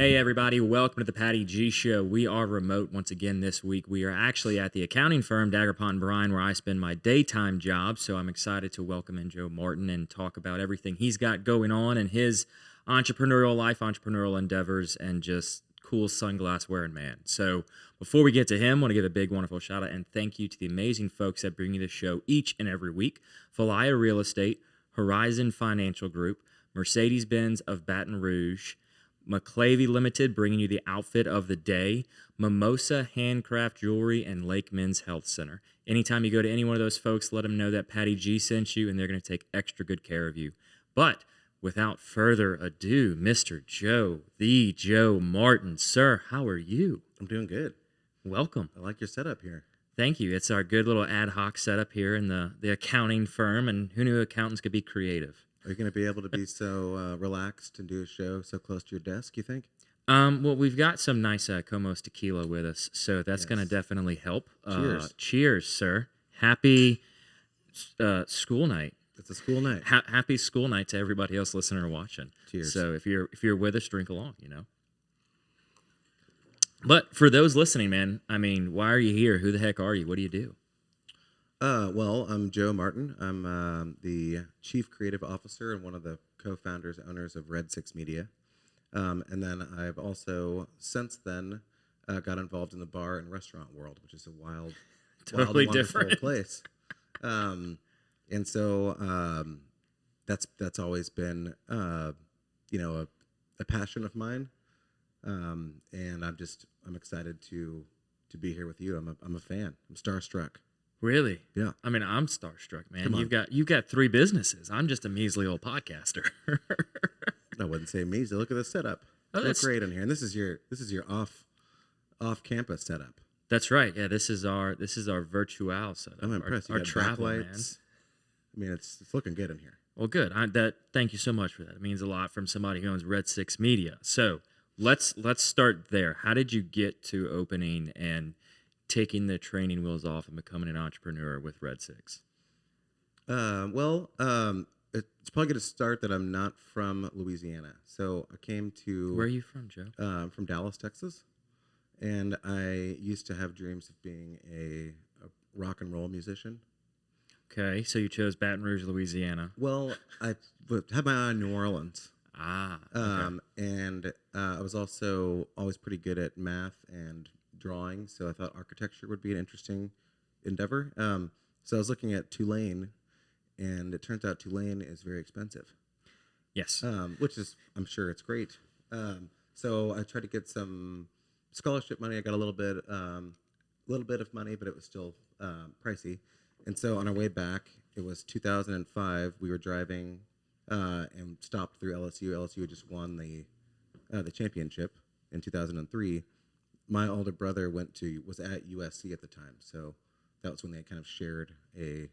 Hey everybody, welcome to the Patty G Show. We are remote once again this week. We are actually at the accounting firm Daguerre Bryan, where I spend my daytime job. So I'm excited to welcome in Joe Martin and talk about everything he's got going on in his entrepreneurial life, entrepreneurial endeavors, and just cool sunglass wearing man. So before we get to him, I want to give a big, wonderful shout out and thank you to the amazing folks that bring you the show each and every week. Falaya Real Estate, Horizon Financial Group, Mercedes-Benz of Baton Rouge, McLavy Limited, bringing you the outfit of the day, Mimosa Handcraft Jewelry, and Lake Men's Health Center. Anytime you go to any one of those folks, let them know that Patty G sent you, and they're going to take extra good care of you. But without further ado, Mr. Joe, the Joe Martin. Sir, how are you? I'm doing good. Welcome. I like your setup here. Thank you. It's our good little ad hoc setup here in the accounting firm, and who knew accountants could be creative? Are you going to be able to be so relaxed and do a show so close to your desk, you think? Well, we've got some nice Comos tequila with us, so that's going to definitely help. Cheers. Cheers, sir. Happy school night. It's a school night. Happy school night to everybody else listening or watching. Cheers. So if you're with us, drink along, But for those listening, man, I mean, why are you here? Who the heck are you? What do you do? Well, I'm Joe Martin. I'm the Chief Creative Officer and one of the co-founders, owners of Red 6 Media. And then I've also, since then, got involved in the bar and restaurant world, which is a wild, Totally wonderful different place. And so that's always been, a passion of mine. And I'm excited to be here with you. I'm a fan. I'm starstruck. Really? Yeah. I mean, I'm starstruck, man. Come on. You've got 3 businesses. I'm just a measly old podcaster. I wouldn't say measly. Look at the setup. Oh, It's great in here, and this is your off campus setup. That's right. Yeah, this is our virtual setup. I'm impressed. Our You got travel, man. backlights. I mean, it's looking good in here. Well, good. Thank you so much for that. It means a lot from somebody who owns Red 6 Media. So let's start there. How did you get to opening and taking the training wheels off and becoming an entrepreneur with Red 6? It's probably going to start that I'm not from Louisiana. So I came to... Where are you from, Joe? I'm from Dallas, Texas. And I used to have dreams of being a rock and roll musician. Okay, so you chose Baton Rouge, Louisiana. Well, I had my eye on New Orleans. Okay. And I was also always pretty good at math and drawing, so I thought architecture would be an interesting endeavor. So I was looking at Tulane, and it turns out Tulane is very expensive. Yes. Which is, I'm sure it's great. So I tried to get some scholarship money. I got a little bit of money, but it was still pricey. And so on our way back, it was 2005. We were driving and stopped through LSU. LSU had just won the championship in 2003. My older brother was at USC at the time, so that was when they kind of shared a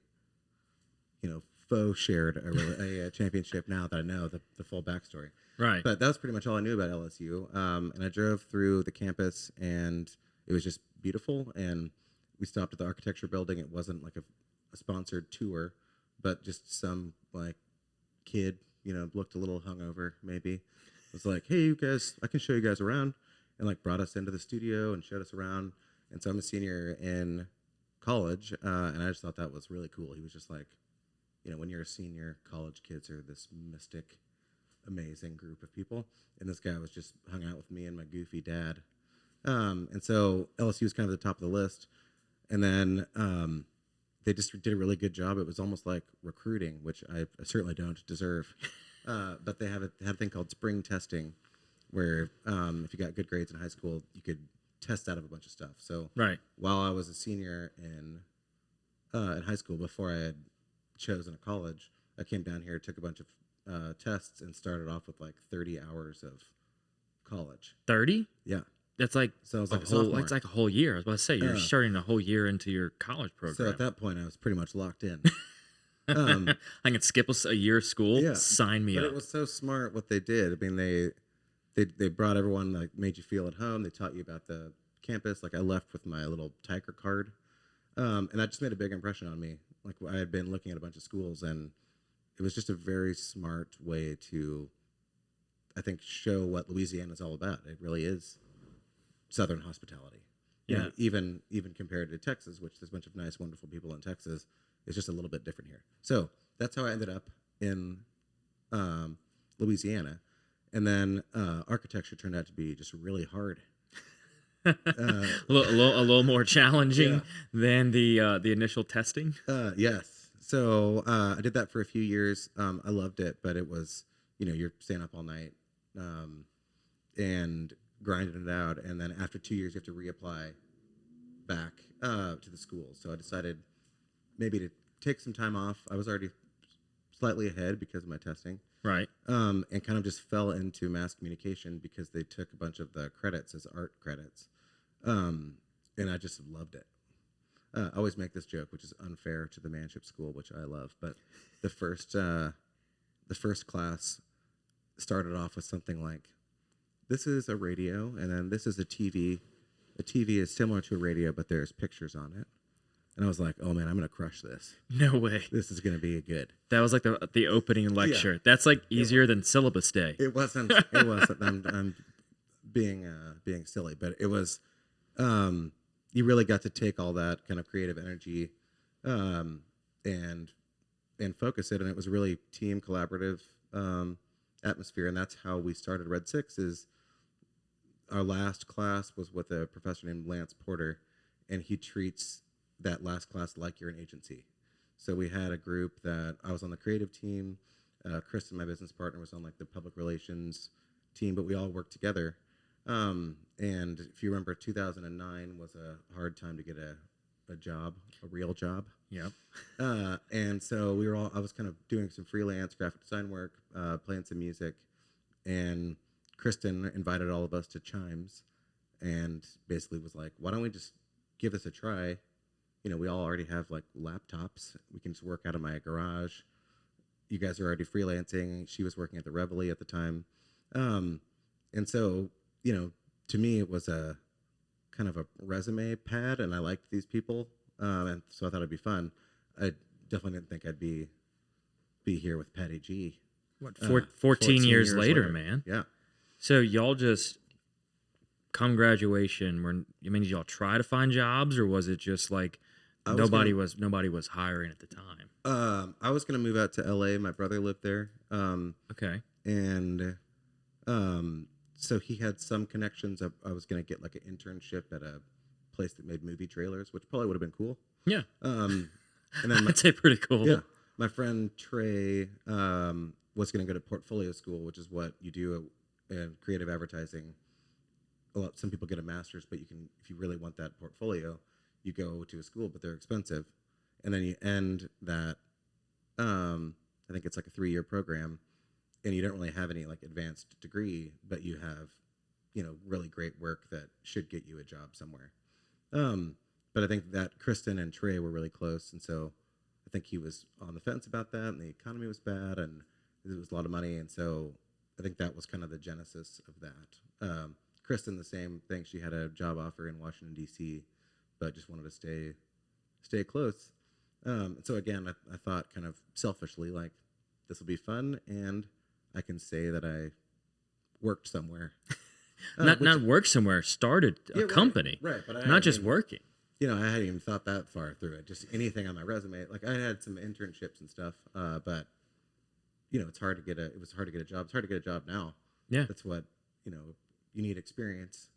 championship. Now that I know the full backstory, Right. But that was pretty much all I knew about LSU. And I drove through the campus, and it was just beautiful. And we stopped at the architecture building. It wasn't like a sponsored tour, but just some like kid, looked a little hungover maybe. Was like, hey, you guys, I can show you guys around. And like brought us into the studio and showed us around. And so I'm a senior in college, and I just thought that was really cool. He was just like, when you're a senior, college kids are this mystic, amazing group of people. And this guy was just hung out with me and my goofy dad. And so LSU was kind of at the top of the list. And then they just did a really good job. It was almost like recruiting, which I certainly don't deserve. But they had a thing called spring testing, where if you got good grades in high school, you could test out of a bunch of stuff. So while I was a senior in high school, before I had chosen a college, I came down here, took a bunch of tests, and started off with like 30 hours of college. 30? Yeah. That's like so I was like a sophomore. It's like a whole year. I was about to say, you're starting a whole year into your college program. So at that point, I was pretty much locked in. I can skip a year of school. Yeah. Sign me up. But it was so smart what they did. I mean, they brought everyone, like, made you feel at home. They taught you about the campus. Like, I left with my little Tiger card. And that just made a big impression on me. Like, I had been looking at a bunch of schools, and it was just a very smart way to I think show what Louisiana is all about. It really is Southern hospitality. You Yeah. know, even compared to Texas, which there's a bunch of nice, wonderful people in Texas, it's just a little bit different here. So that's how I ended up in Louisiana, and then architecture turned out to be just really hard. A little more challenging than the initial testing. Yes. So I did that for a few years. I loved it, but it was, you're staying up all night and grinding it out. And then after 2 years, you have to reapply back to the school. So I decided maybe to take some time off. I was already slightly ahead because of my testing. Right. And kind of just fell into mass communication because they took a bunch of the credits as art credits. And I just loved it. I always make this joke, which is unfair to the manship school, which I love. But the first class started off with something like, "This is a radio, and then this is a TV. A TV is similar to a radio, but there's pictures on it." And I was like, "Oh man, I'm gonna crush this. No way. This is gonna be good." That was like the opening lecture. That's like easier than syllabus day. It wasn't. It wasn't. I'm being silly, but it was. You really got to take all that kind of creative energy, and focus it, and it was a really team collaborative atmosphere, and that's how we started Red Six. Is our last class was with a professor named Lance Porter, and he treats that last class like you're an agency. So we had a group that I was on the creative team. Kristen, my business partner, was on like the public relations team, but we all worked together. And if you remember, 2009 was a hard time to get a job, a real job. Yep. And so I was kind of doing some freelance graphic design work, playing some music, and Kristen invited all of us to Chimes and basically was like, "Why don't we just give this a try? We all already have like laptops. We can just work out of my garage. You guys are already freelancing." She was working at the Reveille at the time. And so, to me, it was a kind of a resume pad, and I liked these people. And so I thought it'd be fun. I definitely didn't think I'd be here with Patty G. What, 14 years later, man? Yeah. So y'all just come graduation, did y'all try to find jobs, or was it just like nobody was hiring at the time? I was going to move out to LA. My brother lived there. Okay. And so he had some connections. I was going to get like an internship at a place that made movie trailers, which probably would have been cool. Yeah. And then I'd say pretty cool. Yeah. My friend Trey was going to go to portfolio school, which is what you do in creative advertising. Some people get a master's, but if you really want that portfolio, you go to a school, but they're expensive. And then you end that, I think it's like a 3-year program, and you don't really have any like advanced degree, but you have, really great work that should get you a job somewhere. But I think that Kristen and Trey were really close, and so I think he was on the fence about that, and the economy was bad, and it was a lot of money, and so I think that was kind of the genesis of that. Kristen, the same thing. She had a job offer in Washington, D.C., but just wanted to stay close. So again, I thought kind of selfishly, like, this will be fun, and I can say that I worked somewhere. Not work somewhere, started a company. Right, but not just working. I hadn't even thought that far through it. Just anything on my resume. Like, I had some internships and stuff, but it was hard to get a job. It's hard to get a job now. Yeah. That's what, you need experience.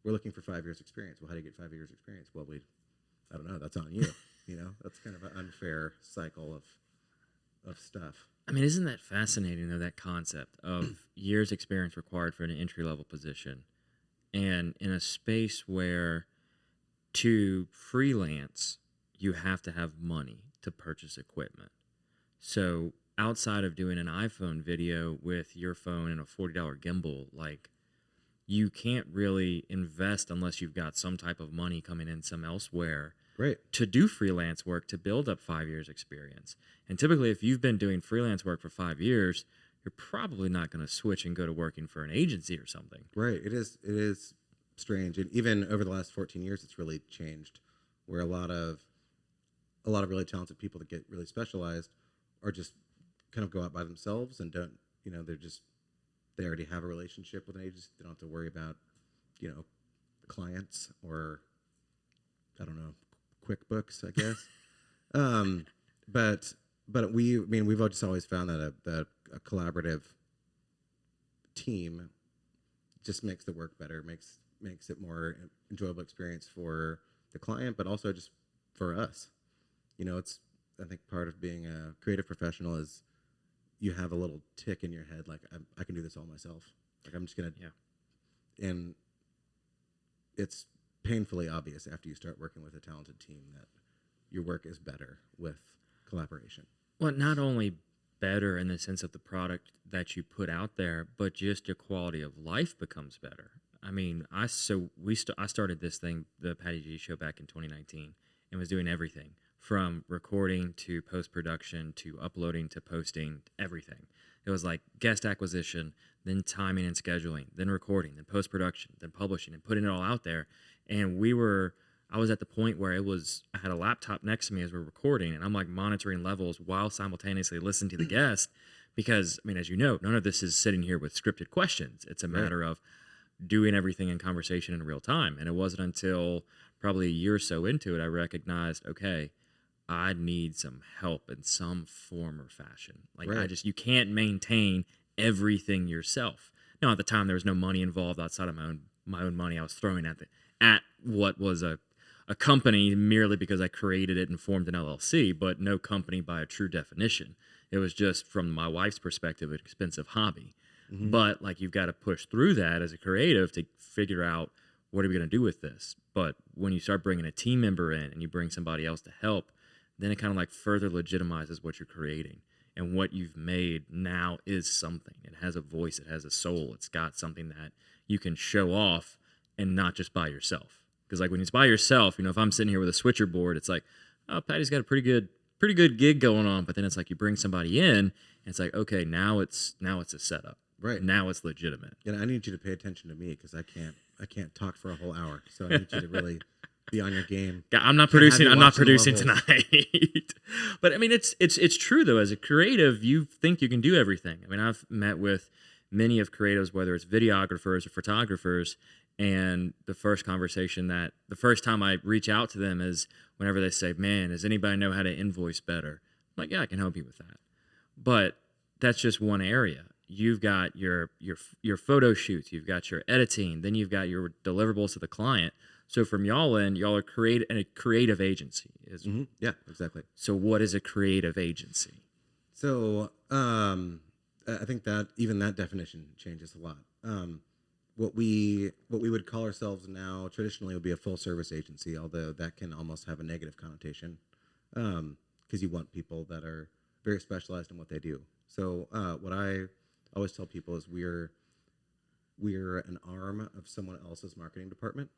We're looking for 5 years experience. Well, how do you get 5 years experience? Well, I don't know. That's on you. That's kind of an unfair cycle of stuff. I mean, isn't that fascinating, though, that concept of years experience required for an entry-level position, and in a space where to freelance, you have to have money to purchase equipment. So outside of doing an iPhone video with your phone and a $40 gimbal, like, you can't really invest unless you've got some type of money coming in some elsewhere. Right. To do freelance work, to build up 5 years experience. And typically, if you've been doing freelance work for 5 years, you're probably not going to switch and go to working for an agency or something. Right. It is strange. And even over the last 14 years, it's really changed, where a lot of really talented people that get really specialized are just kind of go out by themselves and don't, they already have a relationship with an agency. They don't have to worry about, clients or, I don't know, QuickBooks, I guess. But we've just always found that a collaborative team just makes the work better, makes it more enjoyable experience for the client, but also just for us. It's, I think, part of being a creative professional is you have a little tick in your head, like I can do this all myself. Like I'm just gonna, and it's painfully obvious after you start working with a talented team that your work is better with collaboration. Well, not only better in the sense of the product that you put out there, but just your quality of life becomes better. I mean, I started this thing, the Patty G Show, back in 2019, and was doing everything from recording to post-production to uploading to posting, everything. It was like guest acquisition, then timing and scheduling, then recording, then post-production, then publishing, and putting it all out there. And I was at the point where I had a laptop next to me as we're recording, and I'm like monitoring levels while simultaneously listening to the guest, because, I mean, as you know, none of this is sitting here with scripted questions. It's a matter of doing everything in conversation in real time. And it wasn't until probably a year or so into it I recognized, okay, I need some help in some form or fashion. Like you can't maintain everything yourself. Now, at the time, there was no money involved outside of my own money I was throwing at what was a company merely because I created it and formed an LLC, but no company by a true definition. It was just, from my wife's perspective, an expensive hobby. Mm-hmm. But like, you've got to push through that as a creative to figure out, what are we going to do with this? But when you start bringing a team member in and you bring somebody else to help, then it kind of like further legitimizes what you're creating. And what you've made now is something. It has a voice. It has a soul. It's got something that you can show off, and not just by yourself. Because like when it's by yourself, if I'm sitting here with a switcher board, it's like, oh, Patty's got a pretty good gig going on. But then it's like you bring somebody in, and it's like, okay, now it's a setup. Right. Now it's legitimate. And I need you to pay attention to me, because I can't talk for a whole hour. So I need you to really be on your game. I'm not producing tonight. But I mean, it's true though. As a creative, you think you can do everything. I mean, I've met with many of creatives, whether it's videographers or photographers, and the first time I reach out to them is whenever they say, "Man, does anybody know how to invoice better?" I'm like, yeah, I can help you with that. But that's just one area. You've got your photo shoots, you've got your editing, then you've got your deliverables to the client. So from y'all end, y'all are a creative agency. Mm-hmm. Yeah, exactly. So what is a creative agency? So I think that even that definition changes a lot. What we would call ourselves now traditionally would be a full service agency, although that can almost have a negative connotation, because you want people that are very specialized in what they do. So what I always tell people is we're an arm of someone else's marketing department,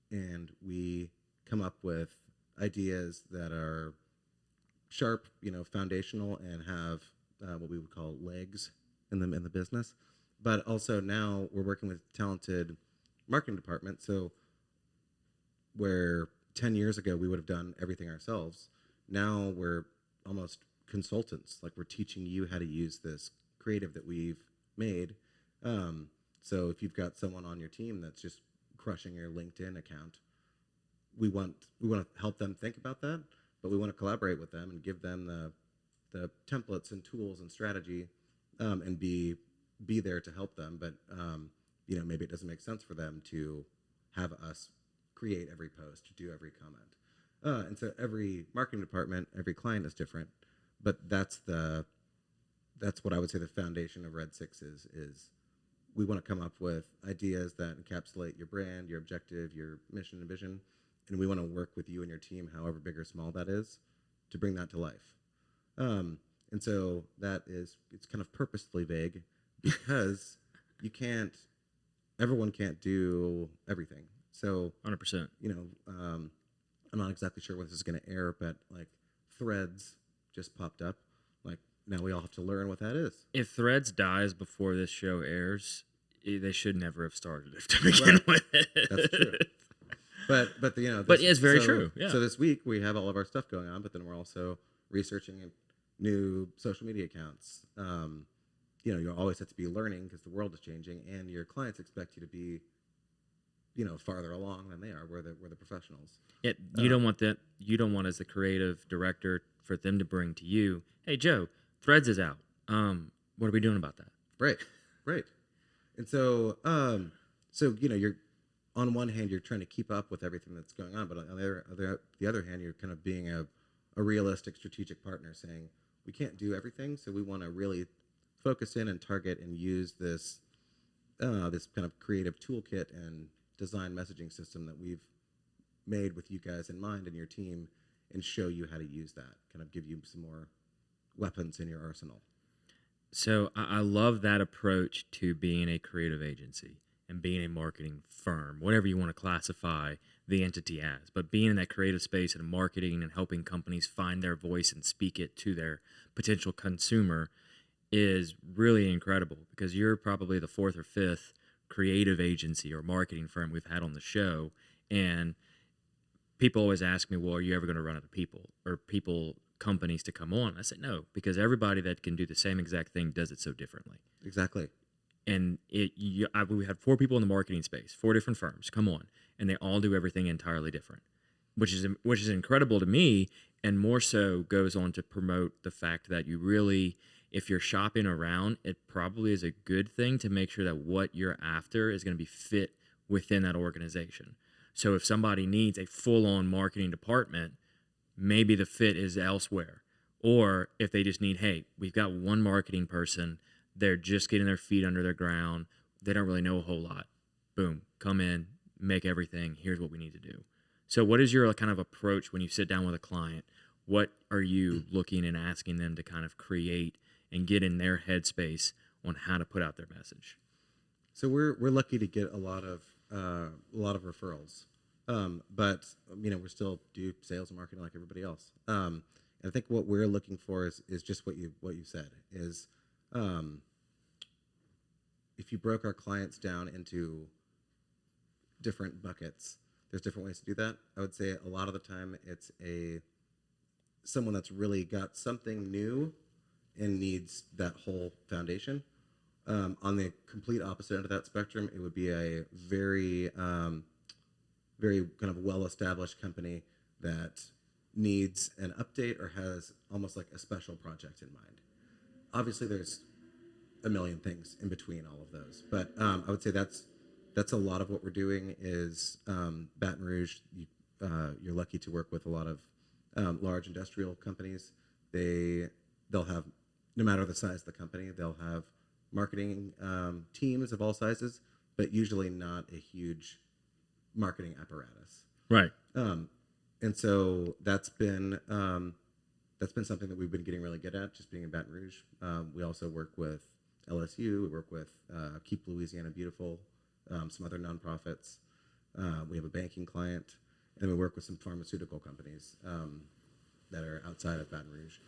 and we come up with ideas that are sharp, foundational, and have what we would call legs in the business. But also now we're working with talented marketing department. So where 10 years ago we would have done everything ourselves, now we're almost consultants. Like, we're teaching you how to use this creative that we've made. So if you've got someone on your team that's just crushing your LinkedIn account, we want to help them think about that, but we want to collaborate with them and give them the templates and tools and strategy, and be there to help them. But maybe it doesn't make sense for them to have us create every post, do every comment, and so every marketing department, every client is different. But that's what I would say the foundation of Red Six is we want to come up with ideas that encapsulate your brand, your objective, your mission and vision, and we want to work with you and your team, however big or small that is, to bring that to life. And so it's kind of purposefully vague, because everyone can't do everything. So 100%. I'm not exactly sure when this is going to air, but like Threads just popped up. Like, now we all have to learn what that is. If Threads dies before this show airs, they should never have started it to begin with. That's true. But it's very true. Yeah. So this week we have all of our stuff going on, but then we're also researching new social media accounts, you always have to be learning because the world is changing, and your clients expect you to be, farther along than they are. We're the professionals. You don't want that. You don't want, as the creative director, for them to bring to you, "Hey, Joe, Threads is out. What are we doing about that?" Right, right. And so, you're on one hand you're trying to keep up with everything that's going on, but on the other hand, you're kind of being a realistic, strategic partner, saying we can't do everything, so we want to really focus in and target and use this kind of creative toolkit and design messaging system that we've made with you guys in mind and your team, and show you how to use that. Kind of give you some more weapons in your arsenal. So I love that approach to being a creative agency and being a marketing firm, whatever you want to classify the entity as. But being in that creative space and marketing and helping companies find their voice and speak it to their potential consumer is really incredible, because you're probably the fourth or fifth creative agency or marketing firm we've had on the show. And people always ask me, well, are you ever going to run out of companies to come on? I said, no, because everybody that can do the same exact thing does it so differently. Exactly. And we had 4 people in the marketing space, 4 different firms come on, and they all do everything entirely different, which is incredible to me, and more so goes on to promote the fact that you really, if you're shopping around, it probably is a good thing to make sure that what you're after is going to be fit within that organization. So if somebody needs a full-on marketing department, maybe the fit is elsewhere. Or if they just need, hey, we've got one marketing person, they're just getting their feet under their ground, they don't really know a whole lot. Boom, come in, make everything, here's what we need to do. So what is your kind of approach when you sit down with a client? What are you looking and asking them to kind of create and get in their headspace on how to put out their message? So we're lucky to get a lot of referrals, but we still do sales and marketing like everybody else. And I think what we're looking for is just what you said is, if you broke our clients down into different buckets, there's different ways to do that. I would say a lot of the time it's someone that's really got something new and needs that whole foundation. On the complete opposite end of that spectrum, it would be a very, very kind of well-established company that needs an update or has almost like a special project in mind. Obviously, there's a million things in between all of those, but I would say that's a lot of what we're doing. Is Baton Rouge, you're lucky to work with a lot of large industrial companies. They'll have, no matter the size of the company, they'll have marketing teams of all sizes, but usually not a huge marketing apparatus. Right. And so that's been something that we've been getting really good at, just being in Baton Rouge. We also work with LSU. We work with Keep Louisiana Beautiful, some other nonprofits. We have a banking client, and we work with some pharmaceutical companies that are outside of Baton Rouge.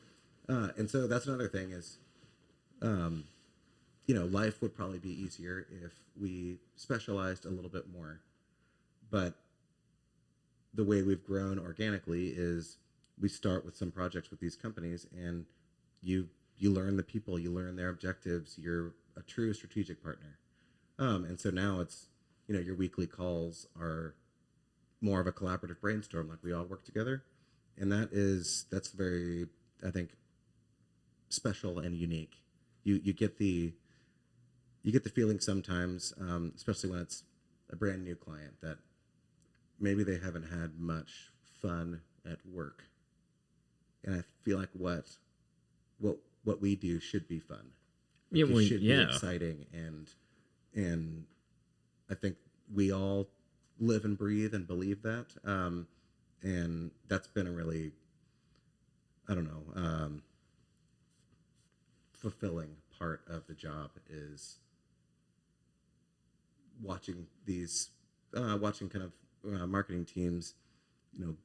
And so that's another thing is, life would probably be easier if we specialized a little bit more. But the way we've grown organically is we start with some projects with these companies, and you learn the people, you learn their objectives, you're a true strategic partner. And so now it's, your weekly calls are more of a collaborative brainstorm, like we all work together. And that's very, I think, special and unique. You get the feeling sometimes, especially when it's a brand new client, that maybe they haven't had much fun at work. And I feel like what we do should be fun. It should be exciting, and I think we all live and breathe and believe that. And that's been a really, fulfilling part of the job, is watching kind of marketing teams,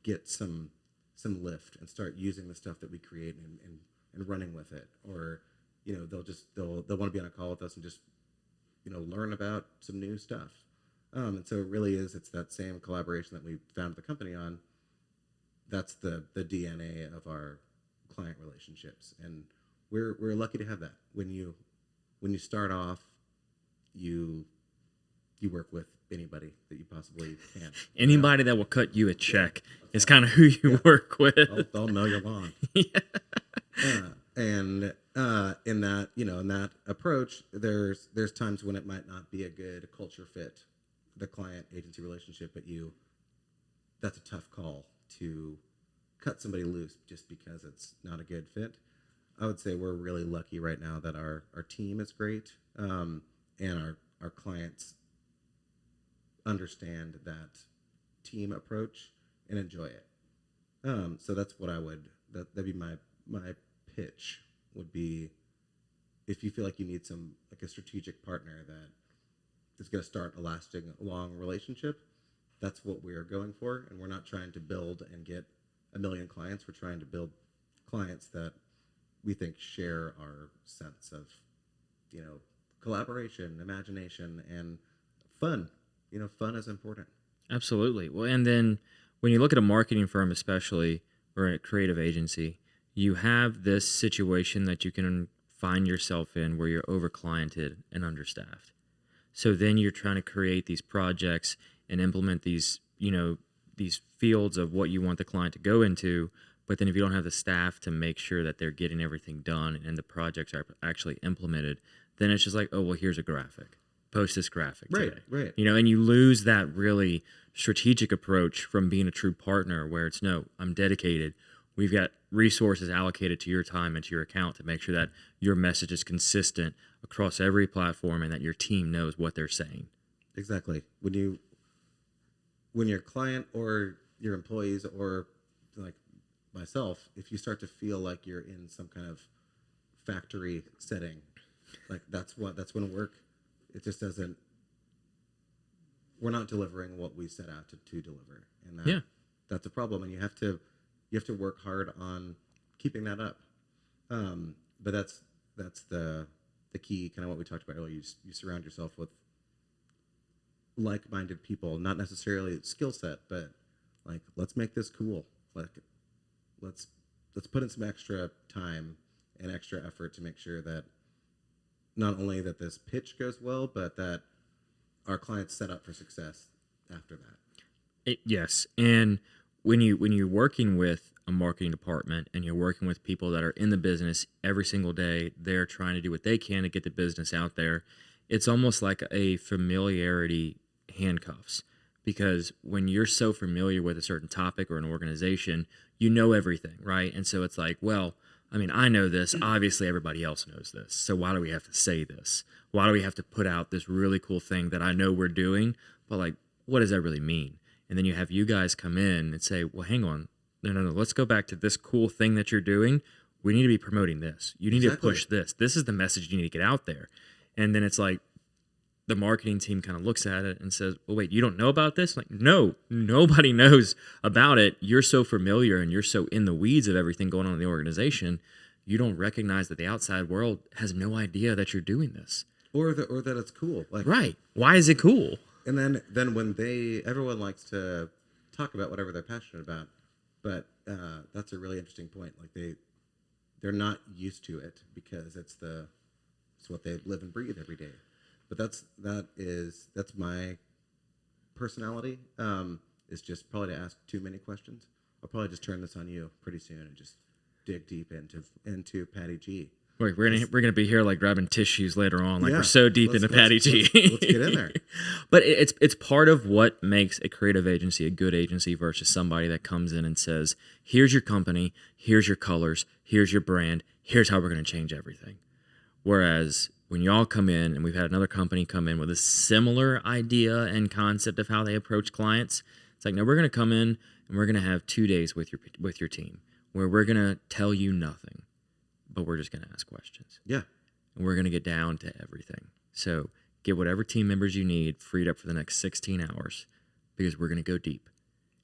get some lift and start using the stuff that we create and running with it. Or, they'll want to be on a call with us and just, learn about some new stuff. And so it really is, it's that same collaboration that we found the company on. That's the DNA of our client relationships. And we're lucky to have that. When you when you start off, you work with anybody that you possibly can. Anybody that will cut you a check is kind of who you work with. They'll mow your lawn. And in that, in that approach, there's times when it might not be a good culture fit, the client agency relationship, but that's a tough call to cut somebody loose just because it's not a good fit. I would say we're really lucky right now that our team is great, and our clients understand that team approach and enjoy it. So that's what that'd be my pitch would be, if you feel like you need a strategic partner that is going to start a lasting, long relationship, that's what we are going for. And we're not trying to build and get 1 million clients. We're trying to build clients that we think share our sense of, collaboration, imagination, and fun. Fun is important. Absolutely. Well, and then when you look at a marketing firm, especially, or a creative agency, you have this situation that you can find yourself in where you're over-cliented and understaffed. So then you're trying to create these projects and implement these fields of what you want the client to go into. But then if you don't have the staff to make sure that they're getting everything done and the projects are actually implemented, then it's just like, oh, well, here's a graphic. Post this graphic today. Right. And you lose that really strategic approach from being a true partner where it's, no, I'm dedicated. We've got resources allocated to your time and to your account to make sure that your message is consistent across every platform and that your team knows what they're saying. Exactly. When your client or your employees or like myself, if you start to feel like you're in some kind of factory setting, like that's when it just doesn't, we're not delivering what we set out to deliver. And that's a problem. And you have to work hard on keeping that up. But that's the key, kind of what we talked about earlier. You surround yourself with like-minded people, not necessarily skill set, but like, let's make this cool. Like, let's put in some extra time and extra effort to make sure that not only that this pitch goes well, but that our clients set up for success after that. Yes. And when you're working with a marketing department and you're working with people that are in the business every single day, they're trying to do what they can to get the business out there. It's almost like a familiarity handcuffs, because when you're so familiar with a certain topic or an organization, you know everything, right? And so it's like, well, I mean, I know this. Obviously, everybody else knows this. So why do we have to say this? Why do we have to put out this really cool thing that I know we're doing? But like, what does that really mean? And then you have you guys come in and say, well, hang on. No. Let's go back to this cool thing that you're doing. We need to be promoting this. You need to push this. This is the message you need to get out there. And then it's like the marketing team kind of looks at it and says, well, wait, you don't know about this? Like, no, nobody knows about it. You're so familiar and you're so in the weeds of everything going on in the organization. You don't recognize that the outside world has no idea that you're doing this. Or that it's cool. Like, right. Why is it cool? And then when everyone likes to talk about whatever they're passionate about, but that's a really interesting point. Like they're not used to it because it's what they live and breathe every day. But that's my personality. Is just probably to ask too many questions. I'll probably just turn this on you pretty soon and just dig deep into Patty G. Wait, we're gonna be here like grabbing tissues later on. Like we're so deep into Patty G. Let's get in there. But it's part of what makes a creative agency a good agency versus somebody that comes in and says, "Here's your company, here's your colors, here's your brand, here's how we're gonna change everything." Whereas when y'all come in, and we've had another company come in with a similar idea and concept of how they approach clients, it's like, no, we're gonna come in and we're gonna have 2 days with your team where we're gonna tell you nothing. But we're just going to ask questions. Yeah. And we're going to get down to everything. So get whatever team members you need freed up for the next 16 hours because we're going to go deep.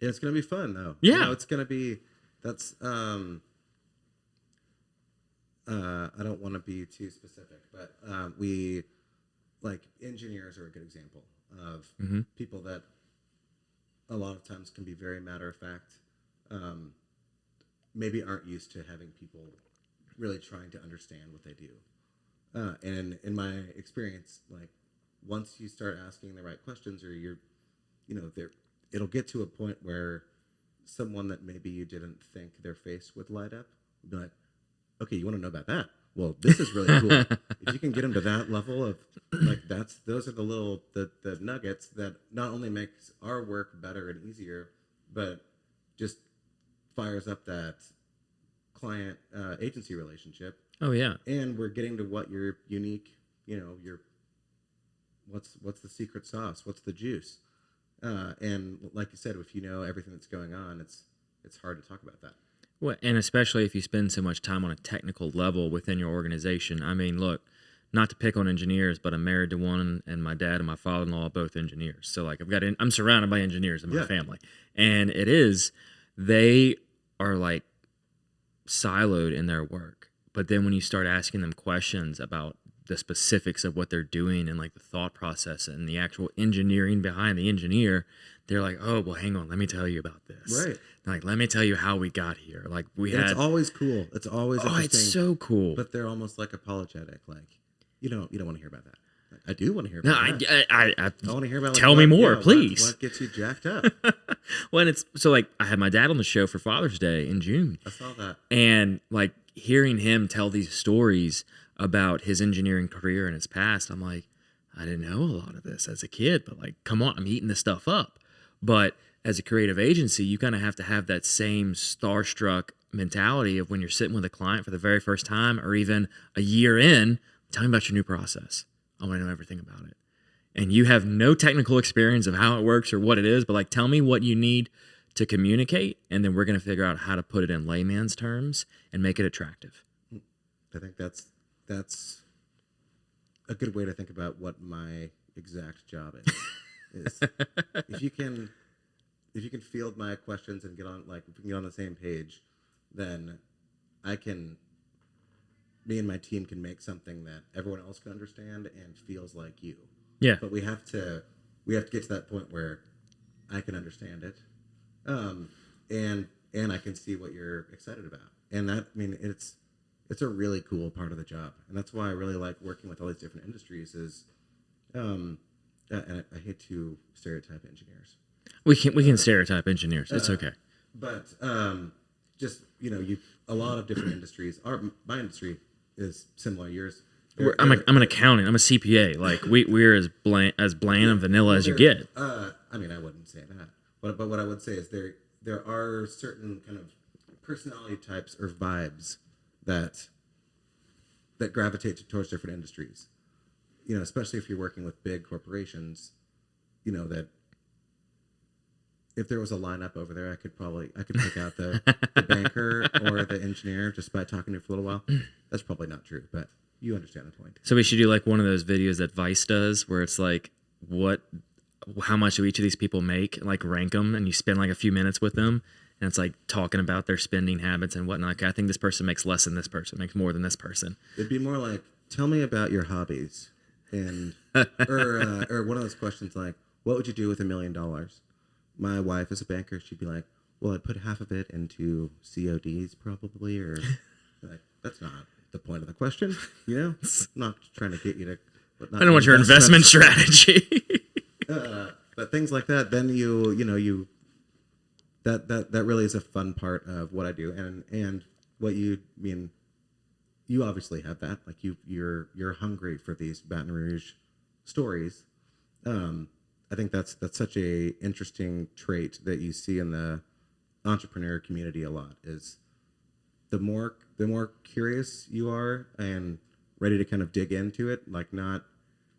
Yeah, it's going to be fun, though. Yeah. It's going to be, I don't want to be too specific, but we, like, engineers are a good example of people that a lot of times can be very matter-of-fact, maybe aren't used to having people really trying to understand what they do. And in my experience, like once you start asking the right questions, or there, it'll get to a point where someone that maybe you didn't think their face would light up, be like, okay, you want to know about that? Well, this is really cool. If you can get them to that level of like, those are the nuggets that not only makes our work better and easier, but just fires up that client agency relationship. Oh yeah. And we're getting to what your unique, what's the secret sauce? What's the juice? And like you said, if you know everything that's going on, it's hard to talk about that. Well, and especially if you spend so much time on a technical level within your organization. I mean, look, not to pick on engineers, but I'm married to one, and my dad and my father-in-law are both engineers. So like I'm surrounded by engineers in my family, and they are like siloed in their work. But then when you start asking them questions about the specifics of what they're doing and like the thought process and the actual engineering behind the engineer, they're like, oh, well, hang on, let me tell you about this. Right. Like, let me tell you how we got here. Like It's always cool. It's always interesting. It's so cool. But they're almost like apologetic. Like, you don't want to hear about that. Like, I do want to hear about that. I want to hear about. Like, tell me more, please. What gets you jacked up? Well, and it's so like I had my dad on the show for Father's Day in June. I saw that. And like hearing him tell these stories about his engineering career and his past, I'm like, I didn't know a lot of this as a kid, but like, come on, I'm eating this stuff up. But as a creative agency, you kind of have to have that same starstruck mentality of when you're sitting with a client for the very first time, or even a year in, tell me about your new process. I want to know everything about it. And you have no technical experience of how it works or what it is, but like, tell me what you need to communicate, and then we're going to figure out how to put it in layman's terms and make it attractive. I think that's a good way to think about what my exact job is. If you can field my questions and if we can get on the same page, then me and my team can make something that everyone else can understand and feels like you. Yeah. But we have to get to that point where I can understand it, and I can see what you're excited about. And that, I mean, it's a really cool part of the job, and that's why I really like working with all these different industries. And I hate to stereotype engineers. We can stereotype engineers. It's okay. But just a lot of different industries. My industry is similar. Yours. I'm an accountant. I'm a CPA. Like we're as bland and vanilla as you get. I mean, I wouldn't say that. But what I would say is there are certain kind of personality types or vibes that gravitate towards different industries. Especially if you're working with big corporations. That if there was a lineup over there, I could pick out the banker or the engineer just by talking to you for a little while. That's probably not true, but you understand the point. So we should do like one of those videos that Vice does, where it's like, how much do each of these people make? Like rank them, and you spend like a few minutes with them, and it's like talking about their spending habits and whatnot. Okay, I think this person makes less than this person, makes more than this person. It'd be more like, tell me about your hobbies, and or one of those questions like, what would you do with $1 million? My wife is a banker. She'd be like, well, I'd put half of it into CODs probably, or like, that's not the point of the question. I'm not trying to get you to. I don't want your investment strategy. But things like that, then that really is a fun part of what I do, and what you mean. You obviously have that, like you're hungry for these Baton Rouge stories. I think that's such a interesting trait that you see in the entrepreneur community a lot. Is the more curious you are and ready to kind of dig into it,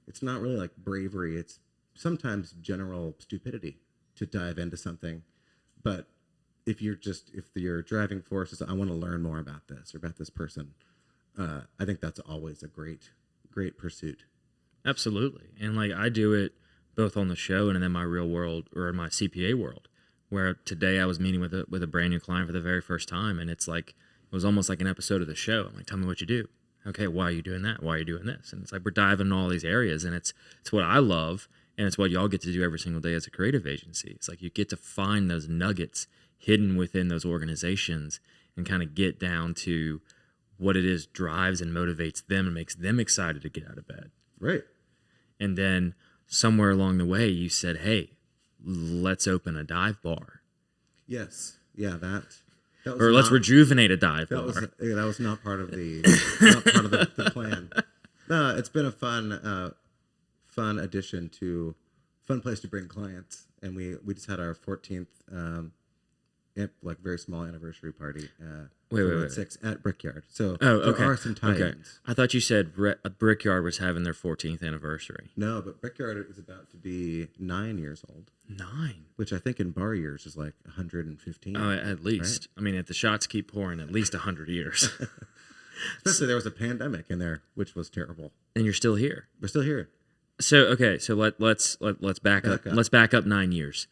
it's not really like bravery. It's sometimes general stupidity to dive into something. But if your driving force is, I want to learn more about this or about this person, I think that's always a great pursuit. Absolutely. And like I do it both on the show and then my real world, or in my CPA world, where today I was meeting with a brand new client for the very first time, and it was almost like an episode of the show. I'm like, tell me what you do. Okay, why are you doing that? Why are you doing this? And it's like we're diving in all these areas, and it's what I love, and it's what y'all get to do every single day as a creative agency. It's like you get to find those nuggets hidden within those organizations and kind of get down to what it is drives and motivates them and makes them excited to get out of bed. Right. And then somewhere along the way, you said, "Hey, let's open a dive bar." Yes. Yeah. That was Or let's not- rejuvenate a dive bar. that was not part of the the plan. No, it's been a fun addition to fun place to bring clients, and we just had our 14th like very small anniversary party. Wait. 6 at Brickyard. So Okay. there are some tie-ins. Okay. I thought you said Brickyard was having their 14th anniversary. No, but Brickyard is about to be 9 years old. 9? Which I think in bar years is like 115. Oh, at least. Right? I mean, if the shots keep pouring, at least 100 years. Especially there was a pandemic in there, which was terrible. And you're still here. We're still here. So okay, so let's back up. Let's back up 9 years,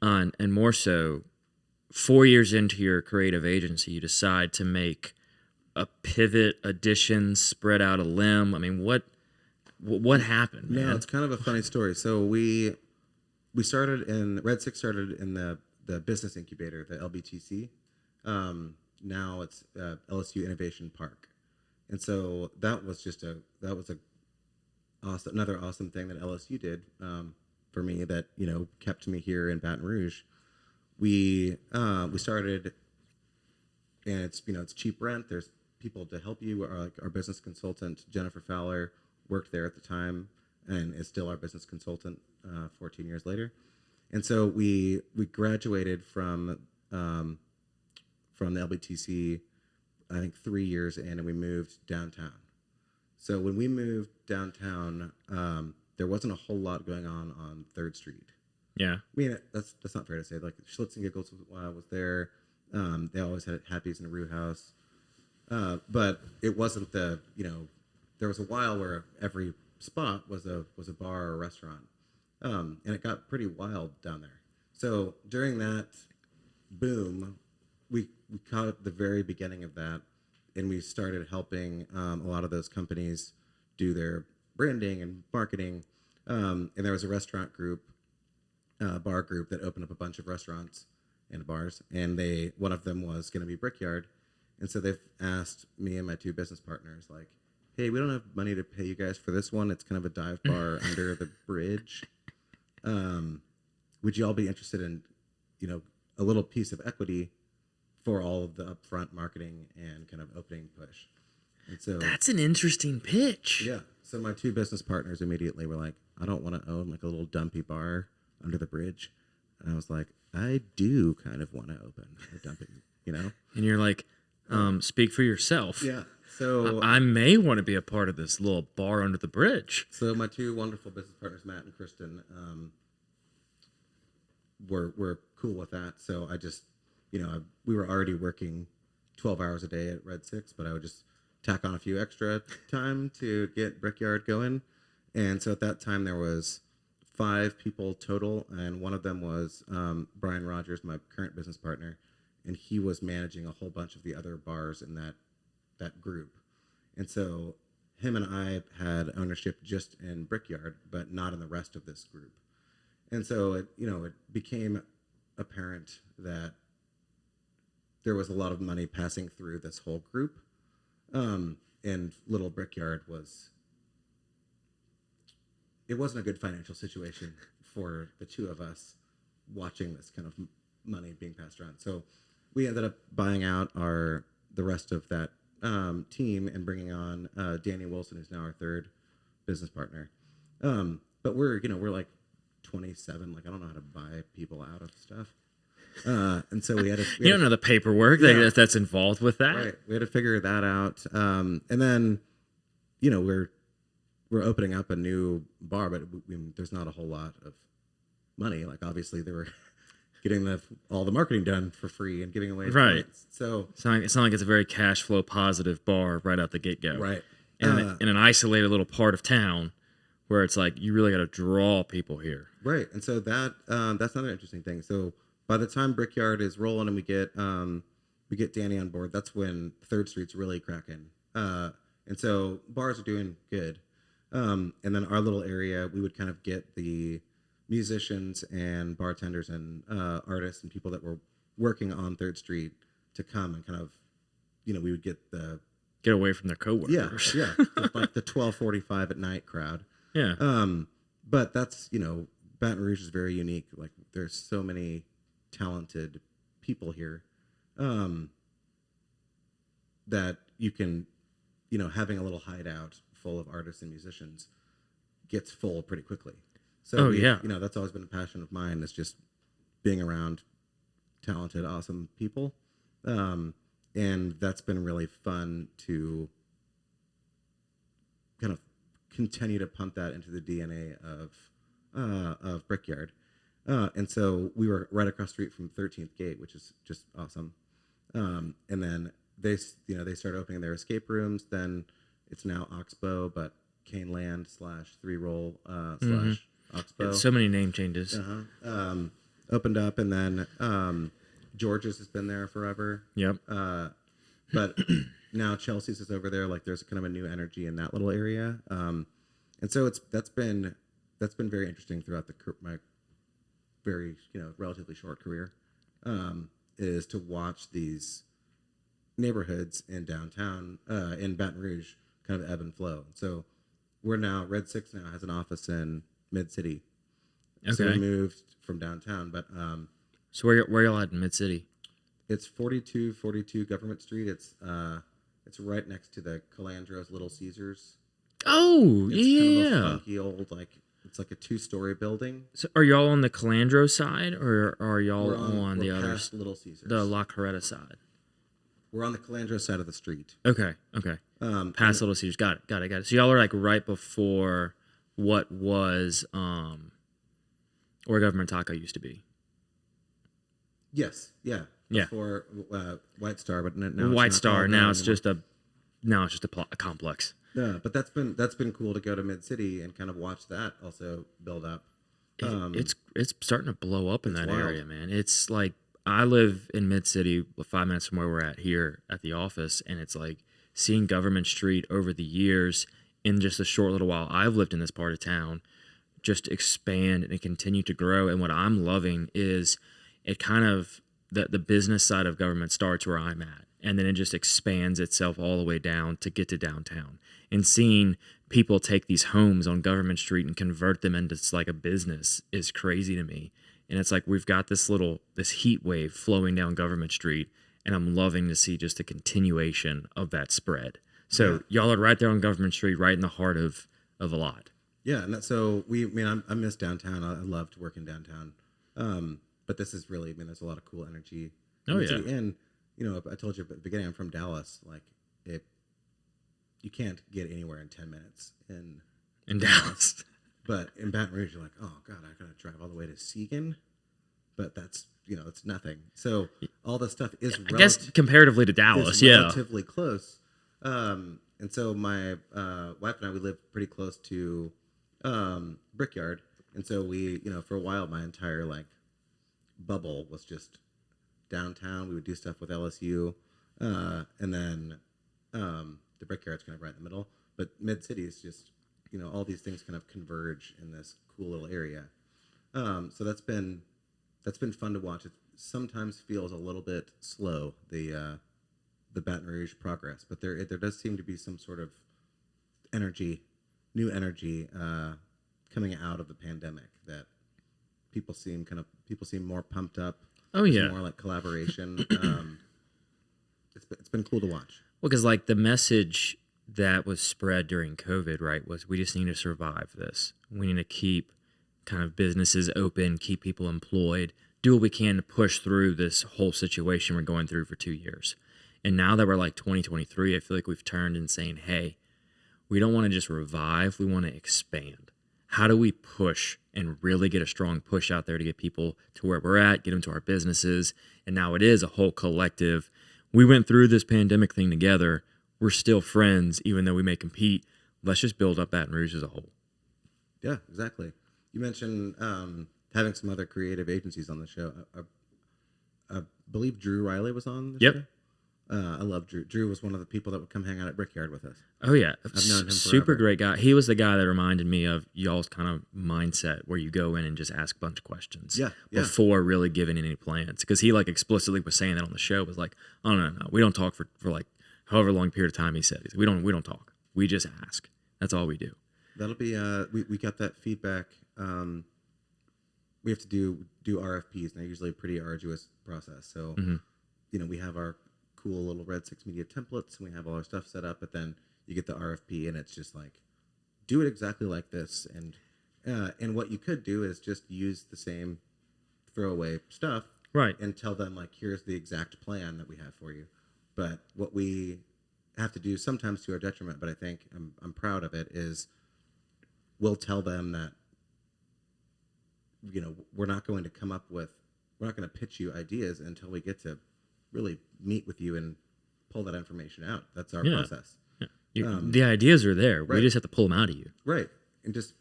and more so, 4 years into your creative agency, you decide to make a pivot, addition, spread out a limb. I mean, what happened, man? No, it's kind of a funny story. So we started in Red 6 started in the business incubator, the LBTC. Now it's LSU Innovation Park, and so that was another awesome thing that LSU did for me that kept me here in Baton Rouge. We started, and it's cheap rent. There's people to help you. Our business consultant Jennifer Fowler worked there at the time and is still our business consultant 14 years later. And so we graduated from the LBTC, I think 3 years in, and we moved downtown. So when we moved downtown, there wasn't a whole lot going on 3rd Street. Yeah. I mean, that's not fair to say. Like, Schlitz and Giggles was there. They always had Happy's and a Rue House. But it wasn't there was a while where every spot was a bar or a restaurant. And it got pretty wild down there. So during that boom, we caught the very beginning of that, and we started helping a lot of those companies do their branding and marketing. And there was a restaurant group, bar group that opened up a bunch of restaurants and bars, and one of them was going to be Brickyard. And so they've asked me and my 2 business partners, like, hey, we don't have money to pay you guys for this one. It's kind of a dive bar under the bridge. Would you all be interested in, a little piece of equity for all of the upfront marketing and kind of opening push? And so that's an interesting pitch. Yeah. So my 2 business partners immediately were like, I don't want to own like a little dumpy bar under the bridge. And I was like, I do kind of want to open a dumpy, And you're like, speak for yourself. Yeah. So I may want to be a part of this little bar under the bridge. So my 2 wonderful business partners, Matt and Kristen, were cool with that. So I just, we were already working 12 hours a day at Red 6, but I would just tack on a few extra time to get Brickyard going. And so at that time there was 5 people total, and one of them was Brian Rogers, my current business partner, and he was managing a whole bunch of the other bars in that group. And so him and I had ownership just in Brickyard, but not in the rest of this group. And so it became apparent that there was a lot of money passing through this whole group. And Little Brickyard it wasn't a good financial situation for the 2 of us watching this kind of money being passed around. So we ended up buying out the rest of that team and bringing on Danny Wilson, who's now our 3rd business partner. But we're like 27. Like, I don't know how to buy people out of stuff. And so we had to... You don't know the paperwork that's involved with that. Right. We had to figure that out. And then, we're opening up a new bar, but there's not a whole lot of money. Like, obviously, they were getting all the marketing done for free and giving away points. So it's not like it's a very cash flow positive bar right out the get-go. Right. In an isolated little part of town where it's like you really got to draw people here. Right. And so that's another interesting thing. So by the time Brickyard is rolling and we get Danny on board, that's when 3rd Street's really cracking. And so bars are doing good. And then our little area, we would kind of get the musicians and bartenders and artists and people that were working on 3rd Street to come and kind of, we would get the Get away from their Yeah, coworkers. yeah, like the 12:45 at night crowd. Yeah. But that's, Baton Rouge is very unique. Like there's so many talented people here, that you can, having a little hideout full of artists and musicians gets full pretty quickly. So that's always been a passion of mine, is just being around talented, awesome people. And that's been really fun to kind of continue to pump that into the DNA of Brickyard. And so we were right across the street from 13th Gate, which is just awesome. And then they started opening their escape rooms. Then it's now Oxbow, but Cane Land / 3-Roll / Oxbow. So many name changes. Opened up, and then George's has been there forever. Yep. But now Chelsea's is over there. Like there's kind of a new energy in that little area. And so that's been very interesting throughout my very relatively short career, is to watch these neighborhoods in downtown in Baton Rouge kind of ebb and flow. So we're now Red 6 now has an office in Mid City. Okay. So we moved from downtown, but so where y'all at in Mid City? It's 4242 Government Street. It's right next to the Calandro's Little Caesars. Oh, it's yeah. Kind of a funky old, it's like a 2-story building. So are y'all on the Calandro side, or are y'all on the other Little Caesars, the La Coretta side? We're on the Calandro side of the street. Okay. Past Little Caesars. Got it. So y'all are like right before what was where Government Taco used to be. Yes. Yeah. Yeah. Before White Star, but now White it's Star. Now it's anymore. just a complex. Yeah, but that's been cool to go to Mid City and kind of watch that also build up. It's starting to blow up in that wild. area, man. It's like I live in Mid City, 5 minutes from where we're at here at the office, and it's like seeing Government Street over the years in just a short little while I've lived in this part of town just expand and continue to grow. And what I'm loving is it kind of the business side of government starts where I'm at, and then it just expands itself all the way down to get to downtown. And seeing people take these homes on Government Street and convert them into like a business is crazy to me. And it's like we've got this heat wave flowing down Government Street, and I'm loving to see just a continuation of that spread. So y'all are right there on Government Street, right in the heart of a lot. Yeah, and I miss downtown. I loved working downtown. But this is really, there's a lot of cool energy. Oh, yeah. And, I told you at the beginning, I'm from Dallas. Like, you can't get anywhere in 10 minutes in Dallas. But in Baton Rouge, you're like, oh, God, I got to drive all the way to Seguin. But that's, it's nothing. So all this stuff is I guess comparatively to Dallas, relatively close. And so my wife and I, we live pretty close to Brickyard. And so we, for a while, my entire, bubble was just downtown. We would do stuff with LSU. And then the Brickyard's kind of right in the middle. But Mid City is just, all these things kind of converge in this cool little area. So that's been fun to watch. It sometimes feels a little bit slow, the Baton Rouge progress, but there does seem to be some sort of new energy coming out of the pandemic that people seem more pumped up. Oh, yeah. More like collaboration. It's been cool to watch. Well, because the message that was spread during COVID, right, was we just need to survive this. We need to keep kind of businesses open, keep people employed, do what we can to push through this whole situation we're going through for 2 years. And now that we're 2023, I feel like we've turned and saying, hey, we don't want to just revive, we want to expand. How do we push and really get a strong push out there to get people to where we're at, get them to our businesses? And now it is a whole collective. We went through this pandemic thing together. We're still friends, even though we may compete. Let's just build up Baton Rouge as a whole. Yeah, exactly. You mentioned having some other creative agencies on the show. I believe Drew Riley was on the show. I love Drew. Drew was one of the people that would come hang out at Brickyard with us. Oh, yeah. I've known him Super forever. great guy. He was the guy that reminded me of y'all's kind of mindset where you go in and just ask a bunch of questions before really giving any plans. Because he explicitly was saying that on the show, was like, oh, no, we don't talk for however long period of time he said. We don't talk. We just ask. That's all we do. That'll be we got that feedback. We have to do RFPs, and they're usually a pretty arduous process. So, we have our cool little Red 6 Media templates, and we have all our stuff set up, but then you get the RFP, and it's just like, do it exactly like this. And what you could do is just use the same throwaway stuff, right, and tell them, like, here's the exact plan that we have for you. But what we have to do, sometimes to our detriment, but I think I'm proud of it, is we'll tell them that, we're not going to pitch you ideas until we get to really meet with you and pull that information out. That's our process. Yeah. The ideas are there. Right. We just have to pull them out of you. Right. And just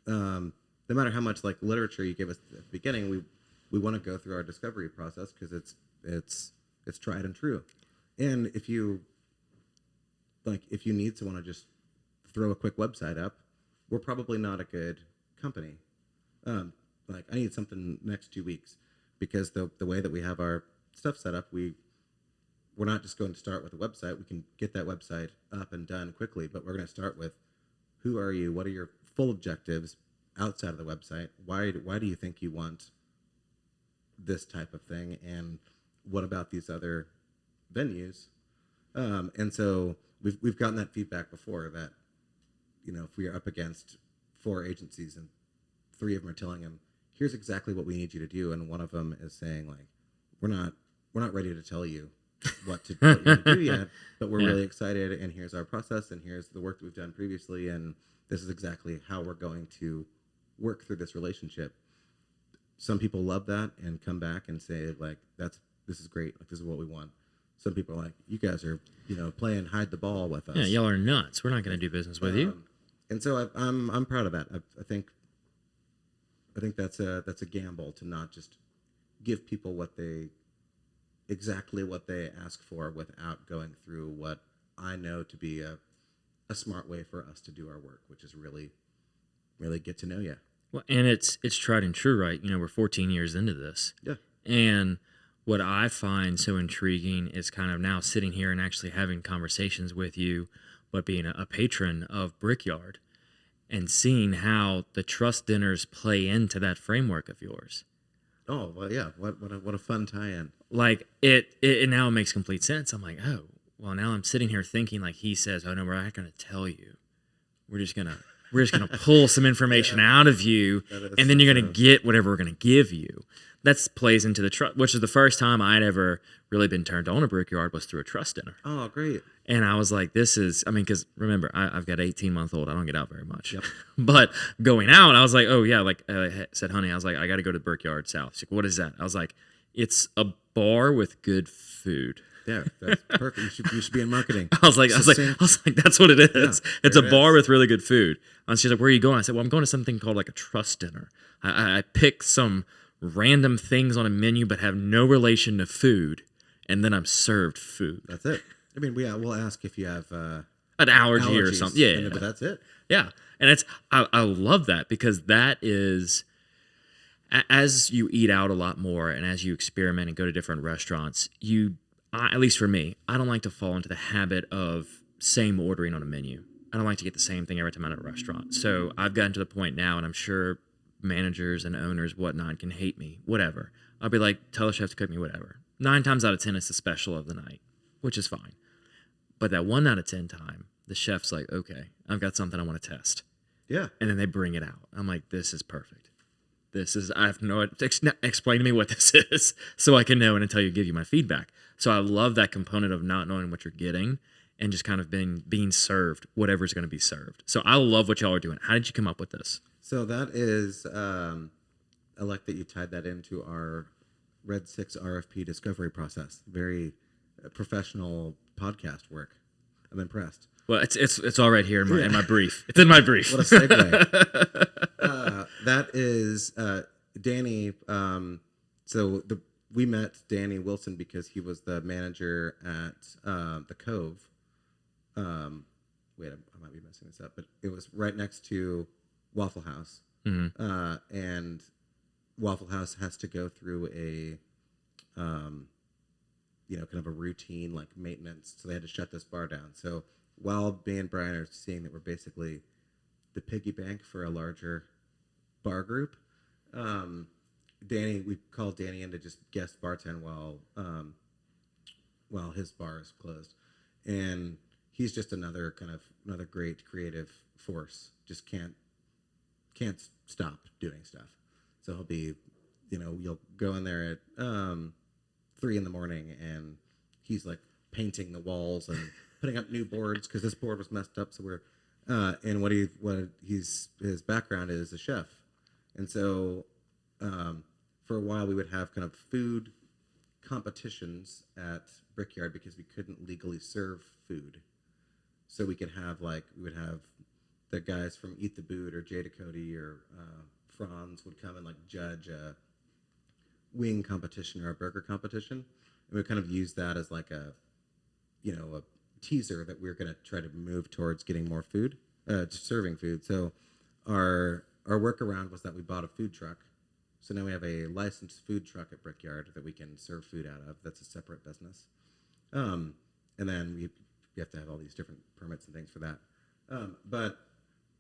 no matter how much like literature you give us at the beginning, we want to go through our discovery process because it's tried and true. And if you need someone to just throw a quick website up, we're probably not a good company. Like, I need something next 2 weeks, because the way that we have our stuff set up, we're not just going to start with a website. We can get that website up and done quickly, but we're going to start with, who are you? What are your full objectives outside of the website? Why do you think you want this type of thing? And what about these other venues? And so we've gotten that feedback before, that, if we are up against 4 agencies and 3 of them are telling them, here's exactly what we need you to do, and one of them is saying, like, we're not ready to tell you what you're going to do yet, but we're really excited, and here's our process, and here's the work that we've done previously, and this is exactly how we're going to work through this relationship. Some people love that and come back and say, like, this is great, like, this is what we want. Some people are like, you guys are, playing hide the ball with us. Yeah, y'all are nuts. We're not going to do business with you. And so I'm proud of that. I think that's a gamble, to not just give people exactly what they ask for without going through what I know to be a smart way for us to do our work, which is really, really get to know you. Well, and it's tried and true, right? We're 14 years into this. Yeah. And what I find so intriguing is kind of now sitting here and actually having conversations with you, but being a patron of Brickyard, and seeing how the trust dinners play into that framework of yours. Oh, well, yeah. What a fun tie-in. Like, it now makes complete sense. I'm like, oh, well, now I'm sitting here thinking, like, he says, oh, no, we're not going to tell you. We're just going to pull some information out of you, and then you're going to get whatever we're going to give you. That plays into the trust, which is the first time I'd ever really been turned on a Brickyard, was through a trust dinner. Oh, great. And I was like, because remember, I've got an 18-month-old. I don't get out very much. Yep. But going out, I was like, oh, yeah, like I said, honey, I was like, I got to go to Brickyard South. She's like, what is that? I was like, it's a bar with good food. Yeah, that's perfect. You should be in marketing. I was like, that's what it is. Yeah, it's a bar with really good food. And she's like, where are you going? I said, well, I'm going to something called like a trust dinner. I pick some random things on a menu but have no relation to food, and then I'm served food. That's it. I mean, we'll ask if you have an allergy or something. Yeah, but that's it. Yeah, and I love that, because that is, as you eat out a lot more and as you experiment and go to different restaurants, at least for me, I don't like to fall into the habit of same ordering on a menu. I don't like to get the same thing every time I'm at a restaurant. So I've gotten to the point now, and I'm sure managers and owners, whatnot, can hate me, whatever. I'll be like, tell the chef to cook me whatever. 9 times out of 10, it's the special of the night, which is fine. But that 1 out of 10 time, the chef's like, okay, I've got something I want to test. Yeah. And then they bring it out. I'm like, this is perfect. I have no, explain to me what this is so I can know and until you give you my feedback. So I love that component of not knowing what you're getting and just kind of being served whatever's going to be served. So I love what y'all are doing. How did you come up with this? So that is, I like that you tied that into our Red 6 RFP discovery process. Very professional podcast work. I'm impressed. Well, it's all right here in my brief. It's in my brief. What a segue. That is Danny. We met Danny Wilson because he was the manager at the Cove. Wait, I might be messing this up, but it was right next to Waffle House. Mm-hmm. And Waffle House has to go through kind of a routine like maintenance. So they had to shut this bar down. So while me and Brian are seeing that we're basically the piggy bank for a larger bar group, we called Danny in to just guest bartend while his bar is closed, and he's just another great creative force. Just can't stop doing stuff. So he'll be, you'll go in there at 3 in the morning, and he's like painting the walls and putting up new boards because this board was messed up. So and his background is a chef, and so for a while we would have kind of food competitions at Brickyard because we couldn't legally serve food. So we would have the guys from Eat the Boot or Jada Cody or Franz would come and like judge a wing competition or a burger competition, and we kind of use that as like a teaser that we're going to try to move towards getting more food, serving food. So our workaround was that we bought a food truck. So now we have a licensed food truck at Brickyard that we can serve food out of. That's a separate business. And then we have to have all these different permits and things for that. But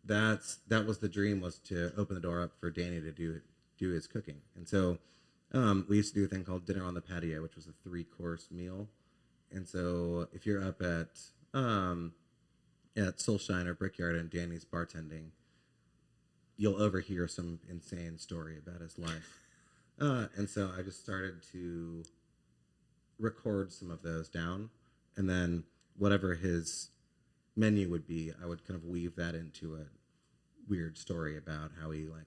that was the dream, was to open the door up for Danny to do his cooking. And so we used to do a thing called Dinner on the Patio, which was a 3-course meal. And so if you're up at Soulshine or Brickyard and Danny's bartending, you'll overhear some insane story about his life. And so I just started to record some of those down, and then whatever his menu would be, I would kind of weave that into a weird story about how he like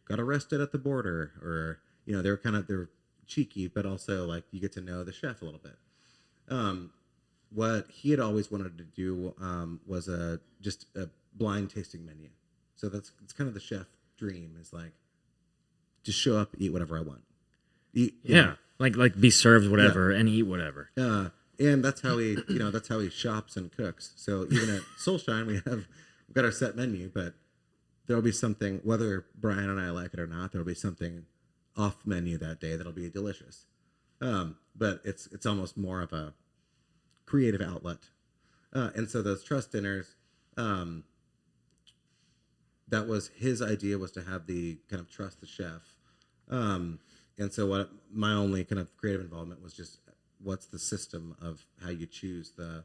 got arrested at the border, or they're cheeky, but also like you get to know the chef a little bit. What he had always wanted to do was just a blind tasting menu. So it's kind of the chef dream, is like just show up, eat whatever I want. Like be served whatever and eat whatever. And that's how he shops and cooks. So even at Soulshine, we've got our set menu, but there'll be something, whether Brian and I like it or not, there'll be something off menu that day that'll be delicious. But it's almost more of a creative outlet. And so those trust dinners, that was his idea, was to have the kind of trust the chef. And so my only kind of creative involvement was just what's the system of how you choose the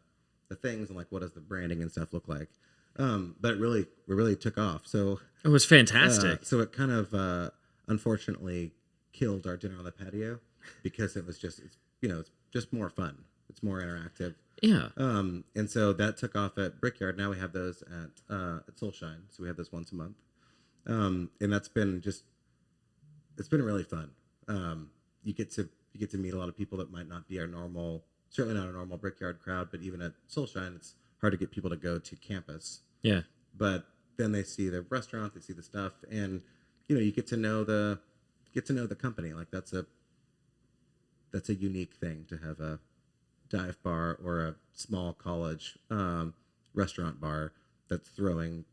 things, and like what does the branding and stuff look like. But it really took off. So it was fantastic. So it kind of unfortunately killed our Dinner on the Patio because it's just more fun. It's more interactive. Yeah. And so that took off at Brickyard. Now we have those at Soulshine. So we have this once a month. And it's been really fun. You get to meet a lot of people that might not be certainly not a normal Brickyard crowd, but even at Soulshine, it's hard to get people to go to campus. Yeah. But then they see the restaurant, they see the stuff, and you get to know the company. Like that's a unique thing to have a dive bar or a small college restaurant bar that's throwing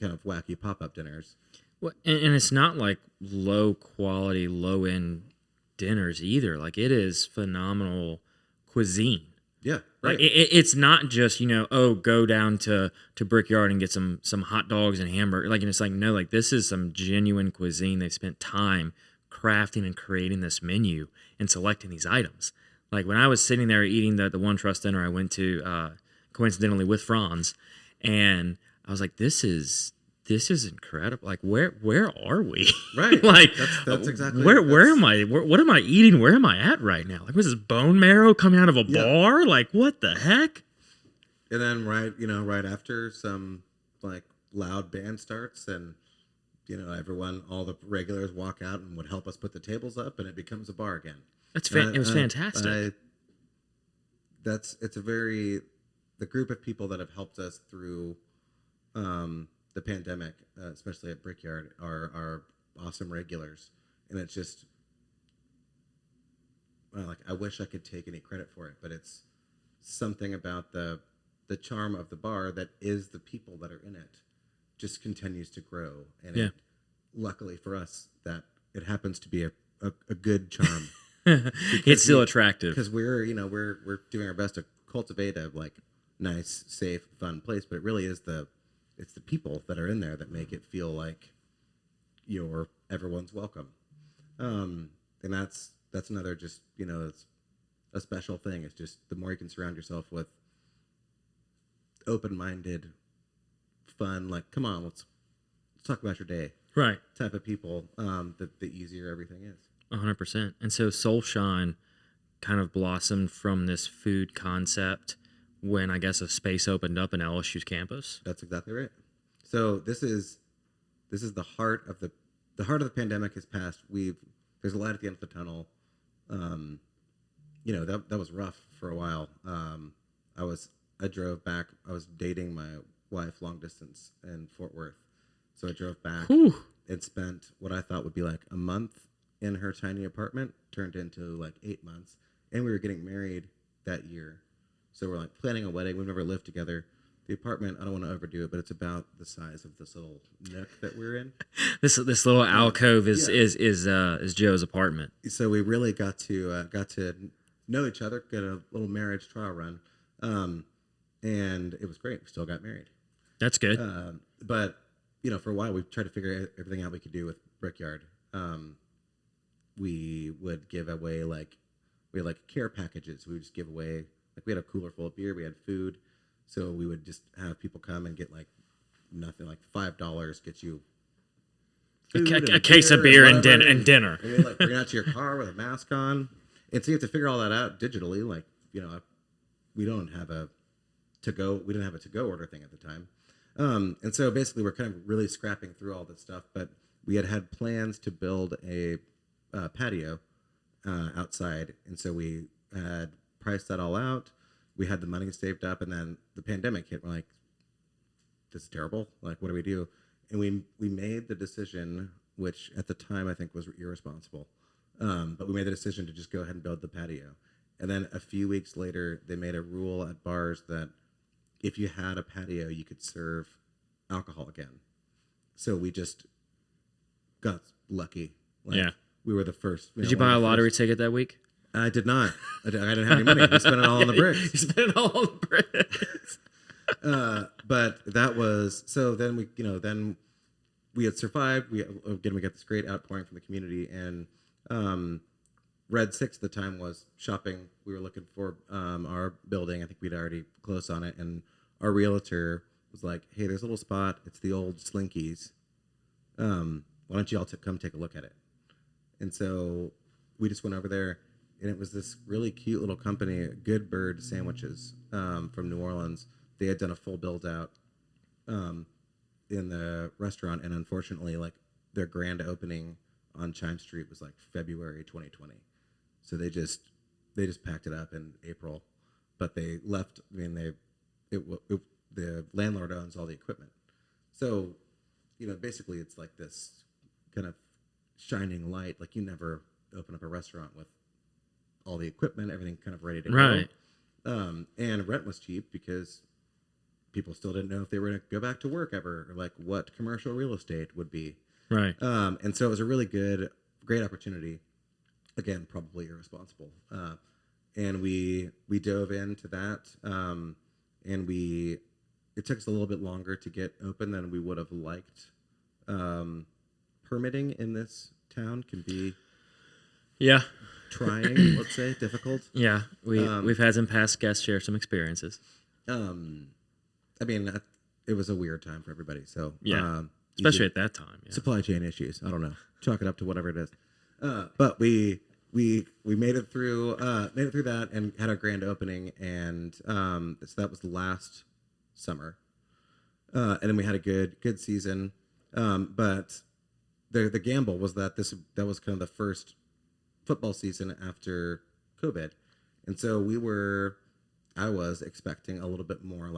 kind of wacky pop-up dinners. Well, and it's not like low quality, low end dinners either. Like it is phenomenal cuisine. Yeah, right. Like it's not just go down to Brickyard and get some hot dogs and hamburger. Like, and it's like, no, like this is some genuine cuisine. They've spent time crafting and creating this menu and selecting these items. Like when I was sitting there eating the one trust dinner I went to coincidentally with Franz, and I was like, this is incredible. Like where are we? Right. Like that's exactly where am I? What am I eating? Where am I at right now? Like, was this bone marrow coming out of a bar? Like, what the heck? And then right after some like loud band starts, and all the regulars walk out and would help us put the tables up, and it becomes a bar again. It was fantastic. The group of people that have helped us through the pandemic, especially at Brickyard, are awesome regulars, and it's just I wish I could take any credit for it, but it's something about the charm of the bar that is the people that are in it just continues to grow, and luckily for us that it happens to be a good charm. It's still attractive. Because we're doing our best to cultivate a like nice, safe, fun place, but it really is it's the people that are in there that make it feel like everyone's welcome. And that's another just it's a special thing. It's just the more you can surround yourself with open-minded, fun, like come on, let's talk about your day, right? Type of people. The easier everything is. 100%. And so Soulshine kind of blossomed from this food concept when I guess a space opened up in LSU's campus. That's exactly right. So this is the heart of the pandemic has passed. There's a light at the end of the tunnel. That was rough for a while. I drove back. I was dating my wife long distance in Fort Worth, so I drove back and spent what I thought would be like a month in her tiny apartment. Turned into like 8 months, and we were getting married that year. So we're like planning a wedding. We've never lived together. The apartment, I don't want to overdo it, but it's about the size of this little nook that we're in. This little alcove is Joe's apartment. So we really got to know each other, get a little marriage trial run, and it was great. We still got married. That's good. But for a while we tried to figure everything out we could do with Brickyard. We would give away we had care packages. We would just give away we had a cooler full of beer. We had food. So we would just have people come and get nothing, like $5 gets you food a case of beer and dinner. And you bring it out to your car with a mask on. And so you have to figure all that out digitally. We don't have a to-go. We didn't have a to-go order thing at the time. And so basically we're kind of really scrapping through all this stuff. But we had plans to build a patio outside. And so we had priced that all out. We had the money saved up, and then the pandemic hit. We're like, this is terrible. Like, what do we do? And we made the decision, which at the time I think was irresponsible. But we made the decision to just go ahead and build the patio. And then a few weeks later, they made a rule at bars that if you had a patio, you could serve alcohol again. So we just got lucky. We were the first. Did you buy a lottery ticket that week? I did not. I didn't have any money. We spent it all on the bricks. You spent it all on the bricks. But that was so. Then we had survived. We got this great outpouring from the community, and Red 6 at the time was shopping. We were looking for our building. I think we'd already closed on it, and our realtor was like, "Hey, there's a little spot. It's the old Slinkies. Why don't you all come take a look at it?" And so we just went over there. And it was this really cute little company, Good Bird Sandwiches, from New Orleans. They had done a full build out in the restaurant, and unfortunately, their grand opening on Chime Street was February 2020. So they just packed it up in April, but they left. I mean, the landlord owns all the equipment, so basically it's like this kind of shining light. Like you never open up a restaurant with all the equipment, everything kind of ready to go. And rent was cheap because people still didn't know if they were going to go back to work ever, or what commercial real estate would be. Right. And so it was a really great opportunity. Again, probably irresponsible. And we dove into that. And it took us a little bit longer to get open than we would have liked. Permitting in this town can be trying, let's say, difficult. Yeah, we've had some past guests share some experiences. I mean, it was a weird time for everybody. So especially at that time. Yeah. Supply chain issues. I don't know. Chalk it up to whatever it is. But we made it through that and had our grand opening, and so that was last summer, and then we had a good season. But the gamble was that that was kind of the first football season after COVID, and so I was expecting a little bit more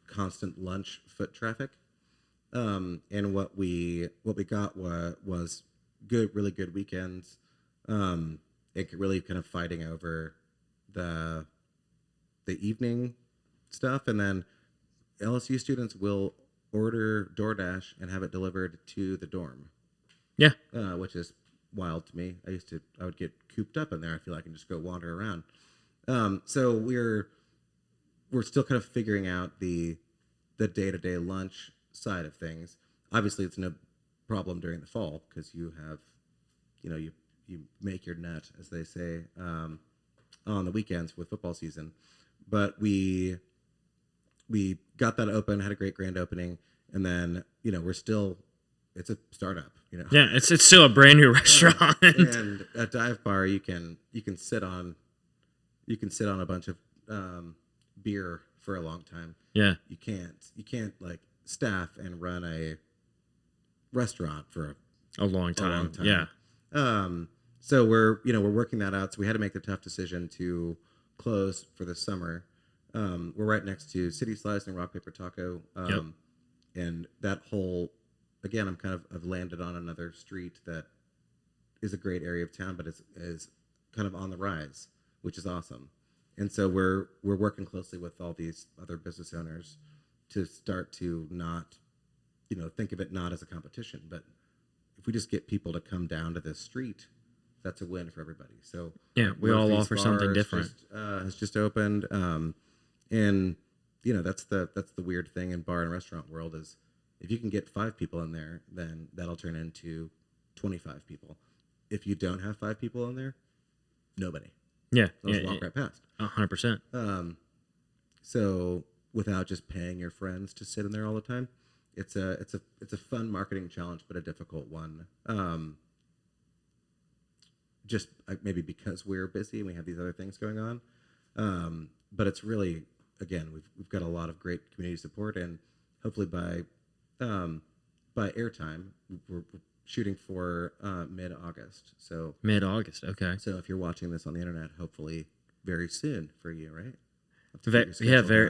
constant lunch foot traffic, and what we got was really good weekends. It really kind of fighting over the evening stuff, and then LSU students will order DoorDash and have it delivered to the dorm. Yeah, which is wild to me. I would get cooped up in there. I feel like, and just go wander around. So we're still kind of figuring out the day-to-day lunch side of things. Obviously, it's no problem during the fall because you have, you make your net, as they say, on the weekends with football season. But we got that open, had a great grand opening, and then it's a startup. Yeah, it's still a brand new restaurant. And at Dive Bar, you can sit on a bunch of beer for a long time. Yeah, you can't like staff and run a restaurant for a long time. Yeah. So we're working that out. So we had to make the tough decision to close for the summer. We're right next to City Slice and Rock Paper Taco. Yep. And that whole, again, I've landed on another street that is a great area of town, but is kind of on the rise, which is awesome. And so we're working closely with all these other business owners to start to not, think of it not as a competition, but if we just get people to come down to this street, that's a win for everybody. So yeah, we all offer something different. Has just opened, and that's the weird thing in bar and restaurant world is if you can get 5 people in there, then that'll turn into 25 people. If you don't have 5 people in there, nobody. Yeah, they'll just walk right past. 100%. So without just paying your friends to sit in there all the time, it's a fun marketing challenge, but a difficult one. Just maybe because we're busy and we have these other things going on. But it's really, again, we've got a lot of great community support, and hopefully by airtime, we're shooting for mid-August. So mid-August, okay. So if you're watching this on the internet, hopefully very soon for you, right? Very,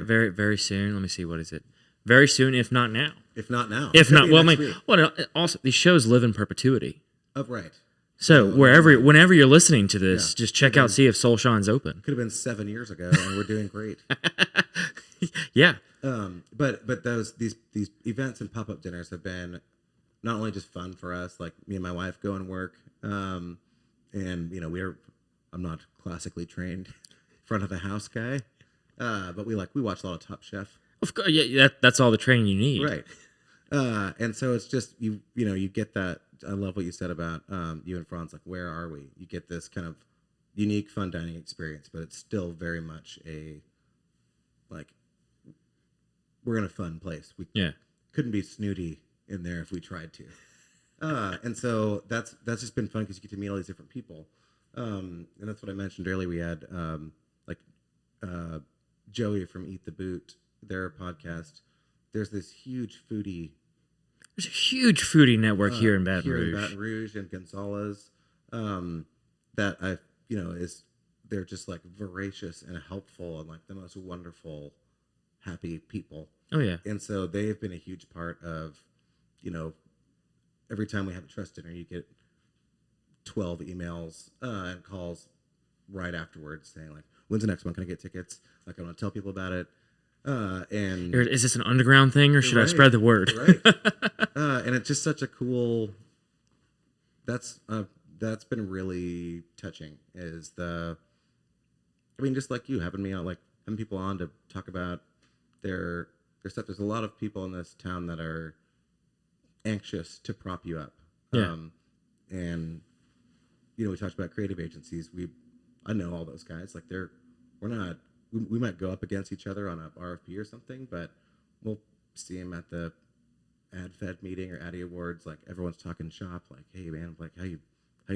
very, very soon. Let me see. What is it? Very soon, if not now. If not now. If not, well, also these shows live in perpetuity. Oh, right. So whenever you're listening to this, just check out, see if Soulshine's open. Could have been 7 years ago, and we're doing great. Yeah. But these events and pop-up dinners have been not only just fun for us, like me and my wife go and work, and I'm not classically trained front of the house guy, but we watch a lot of Top Chef. Of course, yeah, that's all the training you need, right? And so it's just you get that. I love what you said about you and Franz. Like, where are we? You get this kind of unique, fun dining experience, but it's still very much we're in a fun place. We couldn't be snooty in there if we tried to. And so that's just been fun because you get to meet all these different people. And that's what I mentioned earlier. We had Joey from Eat the Boot, their podcast. There's this huge foodie. There's a huge foodie network here in Baton Rouge. In Baton Rouge and Gonzales, that they're just like voracious and helpful and like the most wonderful, happy people. Oh yeah. And so they've been a huge part of, every time we have a trust dinner, you get 12 emails and calls right afterwards saying like, when's the next one? Can I get tickets? Like, I want to tell people about it. And is this an underground thing or should I spread the word? Right. And it's just such a cool. That's been really touching. Just like you having me on, like having people on to talk about their stuff. There's a lot of people in this town that are anxious to prop you up. Yeah. And we talked about creative agencies. I know all those guys. Like we might go up against each other on a RFP or something, but we'll see them at the AdFed meeting or Addy Awards. Like everyone's talking shop. Like, hey man, like how you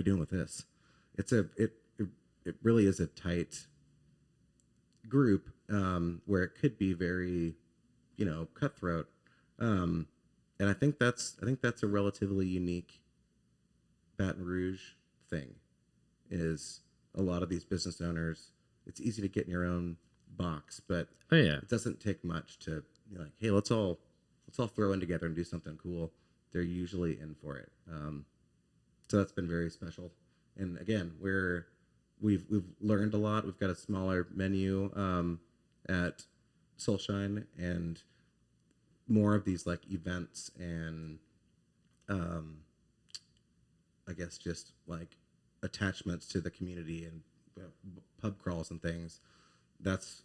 doing with this? It really is a tight group where it could be very, cutthroat. And I think that's a relatively unique Baton Rouge thing. Is a lot of these business owners. It's easy to get in your own box, but it doesn't take much to like, hey, let's all throw in together and do something cool. They're usually in for it. So that's been very special. And again, we've learned a lot. We've got a smaller menu at Soulshine and more of these like events and I guess just like attachments to the community and pub crawls and things. That's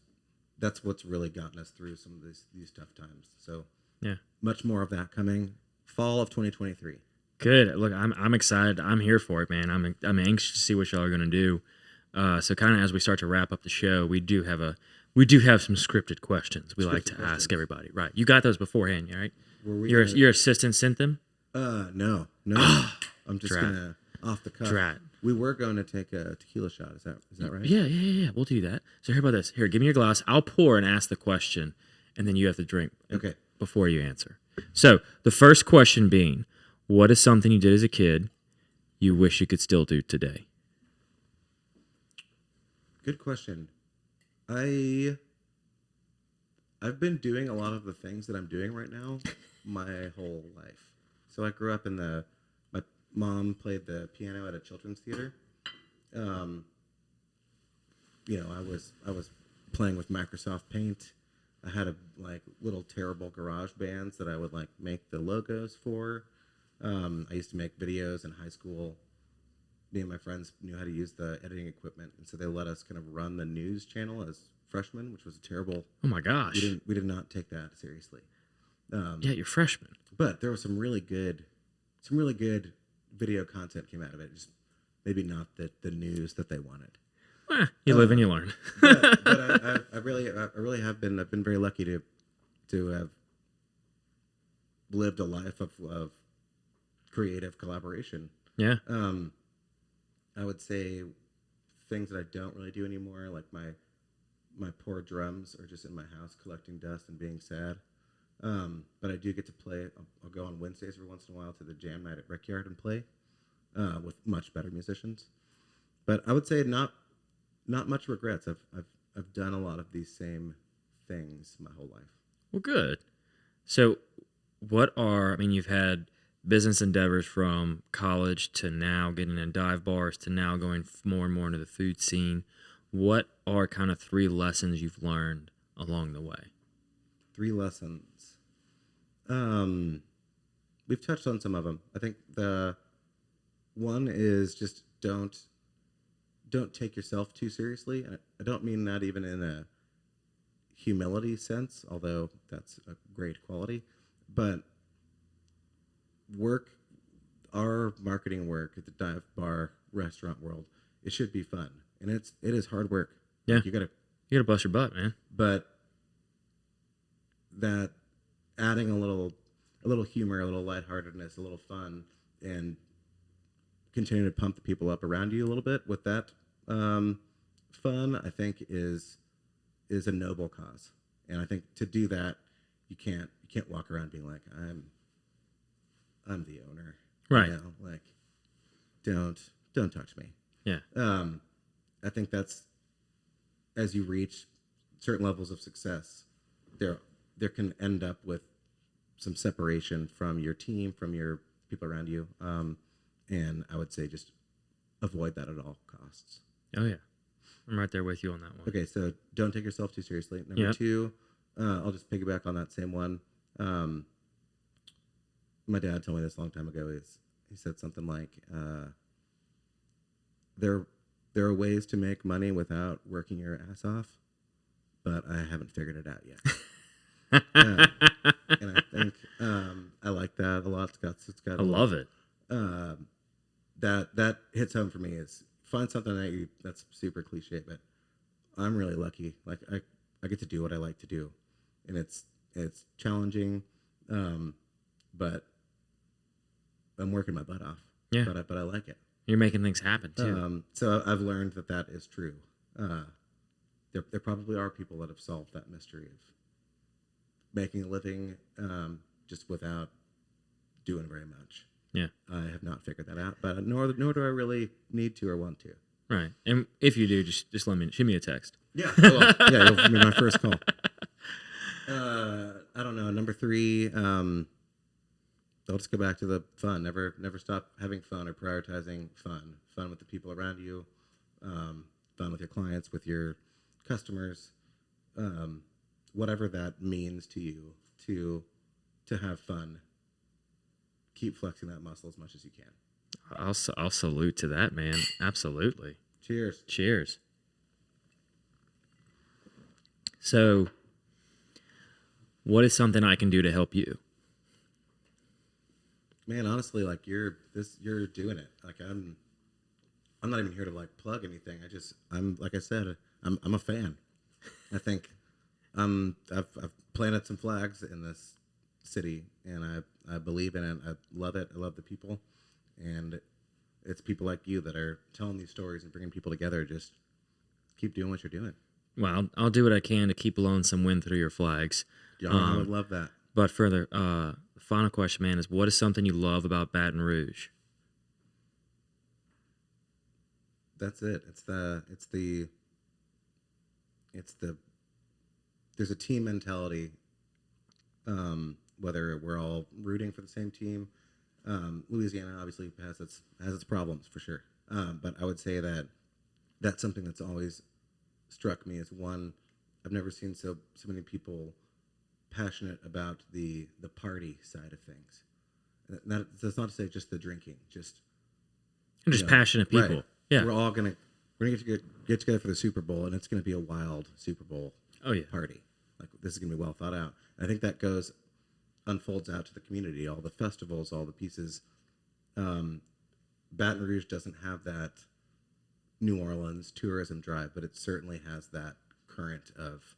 what's really gotten us through some of these tough times. So Yeah. much more of that coming fall of 2023. Good. Look, I'm excited. I'm here for it, man. I'm anxious to see what y'all are gonna do. So kind of as we start to wrap up the show, we do have some scripted questions we like to ask everybody. Right? You got those beforehand, right? Your assistant sent them. No. I'm just gonna off the cuff. Drat. We were going to take a tequila shot. Is that right? Yeah. We'll do that. So here about this. Here, give me your glass. I'll pour and ask the question, and then you have to drink. Okay. Before you answer. So the first question being, what is something you did as a kid you wish you could still do today? Good question. I've been doing a lot of the things that I'm doing right now my whole life. So I grew up my mom played the piano at a children's theater. I was playing with Microsoft Paint. I had little terrible garage bands that I would make the logos for. I used to make videos in high school. Me and my friends knew how to use the editing equipment, and so they let us kind of run the news channel as freshmen, which was a terrible. Oh my gosh! We did not take that seriously. Yeah, you're freshmen. But there was some really good video content came out of it. Just maybe not the news that they wanted. You live and you learn. but I really have been. I've been very lucky to have lived a life of creative collaboration. Yeah. I would say things that I don't really do anymore, like my poor drums are just in my house collecting dust and being sad. But I do get to play. I'll go on Wednesdays every once in a while to the jam night at Rec Yard and play with much better musicians. But I would say not much regrets. I've done a lot of these same things my whole life. Well, good. So you've had business endeavors from college to now getting in dive bars to now going more and more into the food scene. What are kind of 3 lessons you've learned along the way? 3 lessons. We've touched on some of them. I think the one is just don't take yourself too seriously. And I don't mean that even in a humility sense, although that's a great quality, but our marketing work at the dive bar restaurant world, it should be fun, and it is hard work. Yeah, you gotta bust your butt, man. But that adding a little humor, a little lightheartedness, a little fun, and continue to pump the people up around you a little bit with that fun, I think is a noble cause. And I think to do that, you can't walk around being like, I'm the owner, right? Don't touch me. Yeah. I think that's, as you reach certain levels of success, there can end up with some separation from your team, from your people around you, and I would say just avoid that at all costs. Oh yeah, I'm right there with you on that one. Okay, so don't take yourself too seriously. Number 2, I'll just piggyback on that same one. My dad told me this a long time ago. He said something like, there are ways to make money without working your ass off, but I haven't figured it out yet. And I think I like that a lot. It's got. I love it. That hits home for me. Is find something that's super cliche, but I'm really lucky. Like I get to do what I like to do, and it's challenging, but I'm working my butt off. Yeah. But I like it. You're making things happen too. So I've learned that is true. There probably are people that have solved that mystery of making a living just without doing very much. Yeah. I have not figured that out, but nor do I really need to or want to. Right. And if you do, just shoot me a text. Yeah. Well, yeah, you'll be my first call. I don't know. Number 3, I'll just go back to the fun. Never stop having fun or prioritizing fun. Fun with the people around you, fun with your clients, with your customers, whatever that means to you, to have fun. Keep flexing that muscle as much as you can. I'll salute to that, man. Absolutely. Cheers. Cheers. So, what is something I can do to help you? Man, honestly, like you're doing it. Like I'm not even here to like plug anything. I'm like I said, I'm a fan. I think I've planted some flags in this city, and I believe in it. I love it. I love the people, and it's people like you that are telling these stories and bringing people together. Just keep doing what you're doing. Well, I'll do what I can to keep blowing some wind through your flags. Yeah, I would love that. But further, the final question, man, is what is something you love about Baton Rouge? That's it. There's a team mentality. Whether we're all rooting for the same team, Louisiana obviously has its problems for sure. But I would say that that's something that's always struck me as one. I've never seen so many people passionate about the party side of things. That's not to say just the drinking, just passionate people. Right. Yeah, we're gonna get together for the Super Bowl, and it's gonna be a wild Super Bowl. Party. Like this is gonna be well thought out. And I think that unfolds out to the community, all the festivals, all the pieces. Baton Rouge doesn't have that New Orleans tourism drive, but it certainly has that current of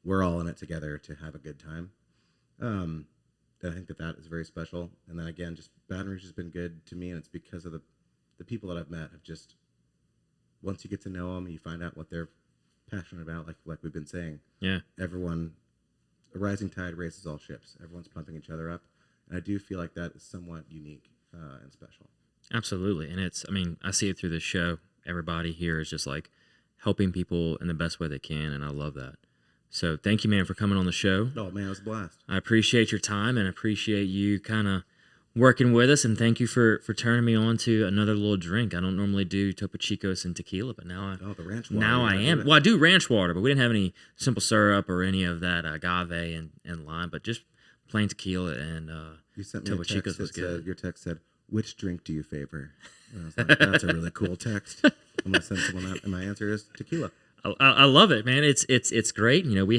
we're all in it together to have a good time. And I think that is very special. And then again, just Baton Rouge has been good to me, and it's because of the people that I've met have just, once you get to know them, you find out what they're passionate about, like we've been saying. Yeah. Everyone, a rising tide raises all ships. Everyone's pumping each other up. And I do feel like that is somewhat unique and special. Absolutely. And I see it through this show. Everybody here is just like helping people in the best way they can, and I love that. So thank you, man, for coming on the show. Oh, man, it was a blast. I appreciate your time and appreciate you kind of working with us, and thank you for turning me on to another little drink. I don't normally do Topo Chicos and tequila, but now the ranch water. Now I am. Well, I do ranch water, but we didn't have any simple syrup or any of that agave and lime, but just plain tequila and you sent me Topo a text Chicos was good. Your text said, "Which drink do you favor?" And I was like, "That's a really cool text. I'm gonna send someone that." And my answer is tequila. I love it, man. It's great. We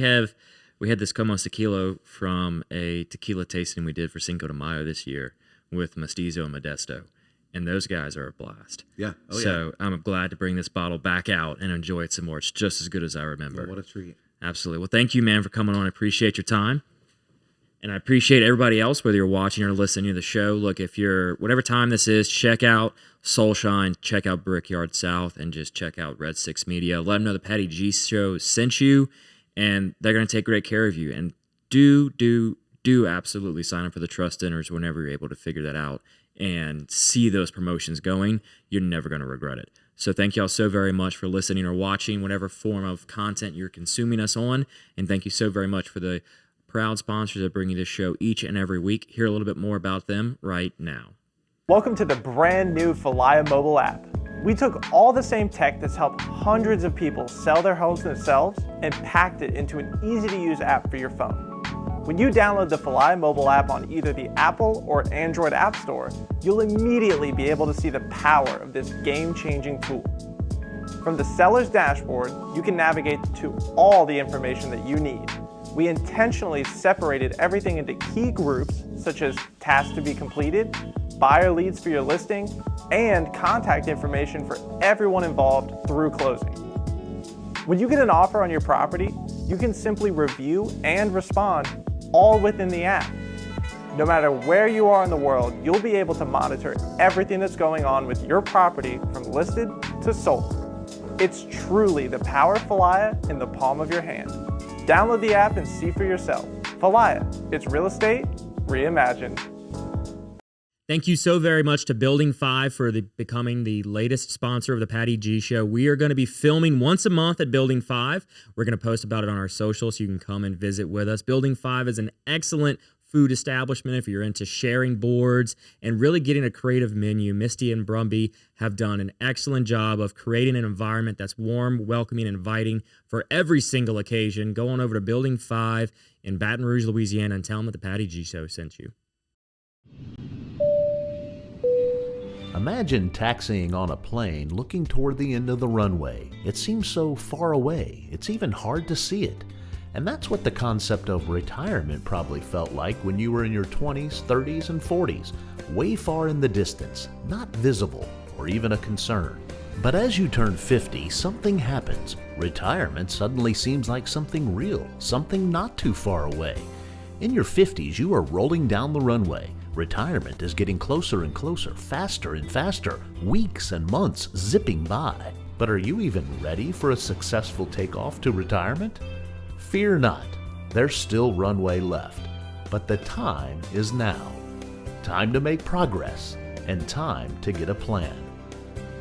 had this Como Tequila from a tequila tasting we did for Cinco de Mayo this year with Mestizo and Modesto, and those guys are a blast. Yeah. So I'm glad to bring this bottle back out and enjoy it some more. It's just as good as I remember. Well, what a treat. Absolutely. Well, thank you, man, for coming on. I appreciate your time. And I appreciate everybody else, whether you're watching or listening to the show. Look, if you're, whatever time this is, check out Soulshine, check out Brickyard South, and just check out Red 6 Media. Let them know the Patty G Show sent you, and they're going to take great care of you. And do absolutely sign up for the Trust Dinners whenever you're able to figure that out and see those promotions going. You're never going to regret it. So thank you all so very much for listening or watching, whatever form of content you're consuming us on. And thank you so very much for the proud sponsors that bring you this show each and every week. Hear a little bit more about them right now. Welcome to the brand new Falaya mobile app. We took all the same tech that's helped hundreds of people sell their homes themselves and packed it into an easy-to-use app for your phone. When you download the Falaya mobile app on either the Apple or Android App Store, you'll immediately be able to see the power of this game-changing tool. From the seller's dashboard, you can navigate to all the information that you need. We intentionally separated everything into key groups, such as tasks to be completed, buyer leads for your listing, and contact information for everyone involved through closing. When you get an offer on your property, you can simply review and respond all within the app. No matter where you are in the world, you'll be able to monitor everything that's going on with your property from listed to sold. It's truly the power of Falaya in the palm of your hand. Download the app and see for yourself. Falaya, it's real estate reimagined. Thank you so very much to Building 5 for becoming the latest sponsor of the Patty G Show. We are going to be filming once a month at Building 5. We're going to post about it on our socials so you can come and visit with us. Building 5 is an excellent food establishment if you're into sharing boards and really getting a creative menu. Misty and Brumby have done an excellent job of creating an environment that's warm, welcoming, and inviting for every single occasion. Go on over to Building 5 in Baton Rouge, Louisiana, and tell them that the Patty G Show sent you. Imagine taxiing on a plane looking toward the end of the runway. It seems so far away, it's even hard to see it. And that's what the concept of retirement probably felt like when you were in your 20s, 30s, and 40s, way far in the distance, not visible or even a concern. But as you turn 50, something happens. Retirement suddenly seems like something real, something not too far away. In your 50s, you are rolling down the runway. Retirement is getting closer and closer, faster and faster, weeks and months zipping by. But are you even ready for a successful takeoff to retirement? Fear not, there's still runway left. But the time is now. Time to make progress and time to get a plan.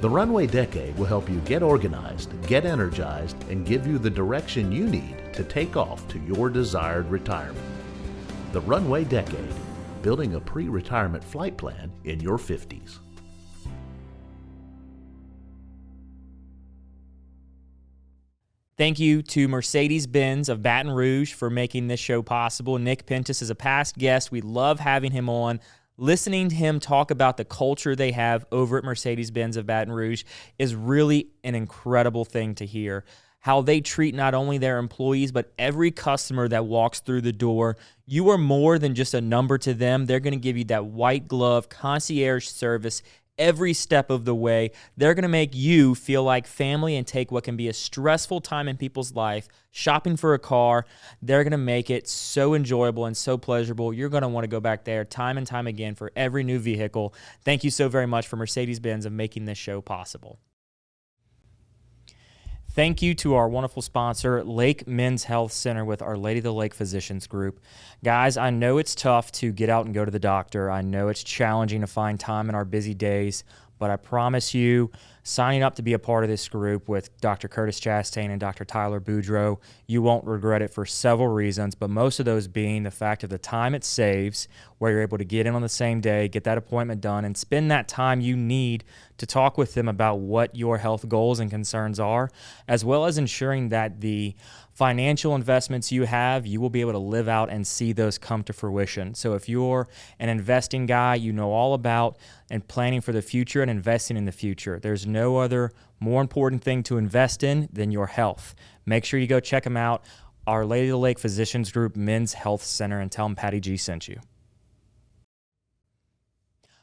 The Runway Decade will help you get organized, get energized, and give you the direction you need to take off to your desired retirement. The Runway Decade, building a pre-retirement flight plan in your 50s. Thank you to Mercedes-Benz of Baton Rouge for making this show possible. Nick Pentis is a past guest. We love having him on. Listening to him talk about the culture they have over at Mercedes-Benz of Baton Rouge is really an incredible thing to hear. How they treat not only their employees, but every customer that walks through the door. You are more than just a number to them. They're going to give you that white glove concierge service every step of the way. They're going to make you feel like family and take what can be a stressful time in people's life, shopping for a car. They're going to make it so enjoyable and so pleasurable. You're going to want to go back there time and time again for every new vehicle. Thank you so very much for Mercedes-Benz of making this show possible. Thank you to our wonderful sponsor, Lake Men's Health Center with Our Lady of the Lake Physicians Group. Guys, I know it's tough to get out and go to the doctor. I know it's challenging to find time in our busy days, but I promise you, signing up to be a part of this group with Dr. Curtis Chastain and Dr. Tyler Boudreau, you won't regret it for several reasons, but most of those being the fact of the time it saves, where you're able to get in on the same day, get that appointment done, and spend that time you need to talk with them about what your health goals and concerns are, as well as ensuring that the financial investments you have, you will be able to live out and see those come to fruition. So if you're an investing guy, you know all about and planning for the future and investing in the future. There's no other more important thing to invest in than your health. Make sure you go check them out, Our Lady of the Lake Physicians Group Men's Health Center, and tell them Patty G sent you.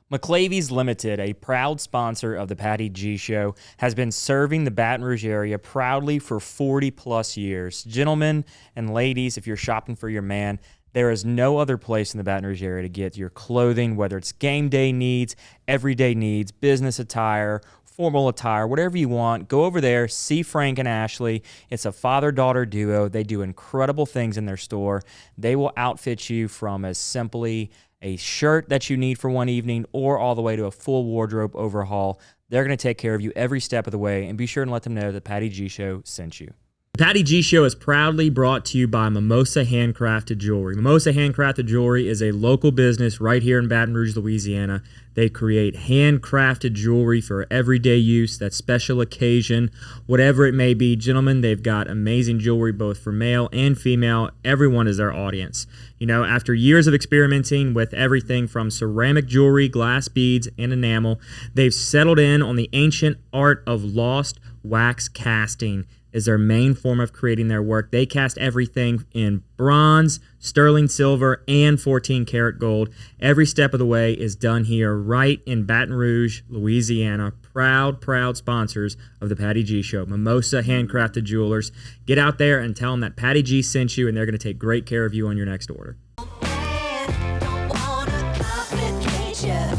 McLavy's Limited, a proud sponsor of the Patty G Show, has been serving the Baton Rouge area proudly for 40-plus years. Gentlemen and ladies, if you're shopping for your man, there is no other place in the Baton Rouge area to get your clothing, whether it's game day needs, everyday needs, business attire, formal attire, whatever you want. Go over there, see Frank and Ashley. It's a father-daughter duo. They do incredible things in their store. They will outfit you from as simply a shirt that you need for one evening or all the way to a full wardrobe overhaul. They're going to take care of you every step of the way, and be sure and let them know that Patty G Show sent you. The Patty G Show is proudly brought to you by Mimosa Handcrafted Jewelry. Mimosa Handcrafted Jewelry is a local business right here in Baton Rouge, Louisiana. They create handcrafted jewelry for everyday use, that special occasion, whatever it may be. Gentlemen, they've got amazing jewelry both for male and female. Everyone is their audience. You know, after years of experimenting with everything from ceramic jewelry, glass beads, and enamel, they've settled in on the ancient art of lost wax casting. Is their main form of creating their work. They cast everything in bronze, sterling silver, and 14-karat gold. Every step of the way is done here right in Baton Rouge, Louisiana. Proud sponsors of the Patty G Show. Mimosa Handcrafted Jewelers. Get out there and tell them that Patty G sent you, and they're going to take great care of you on your next order. Don't wanna complicate ya.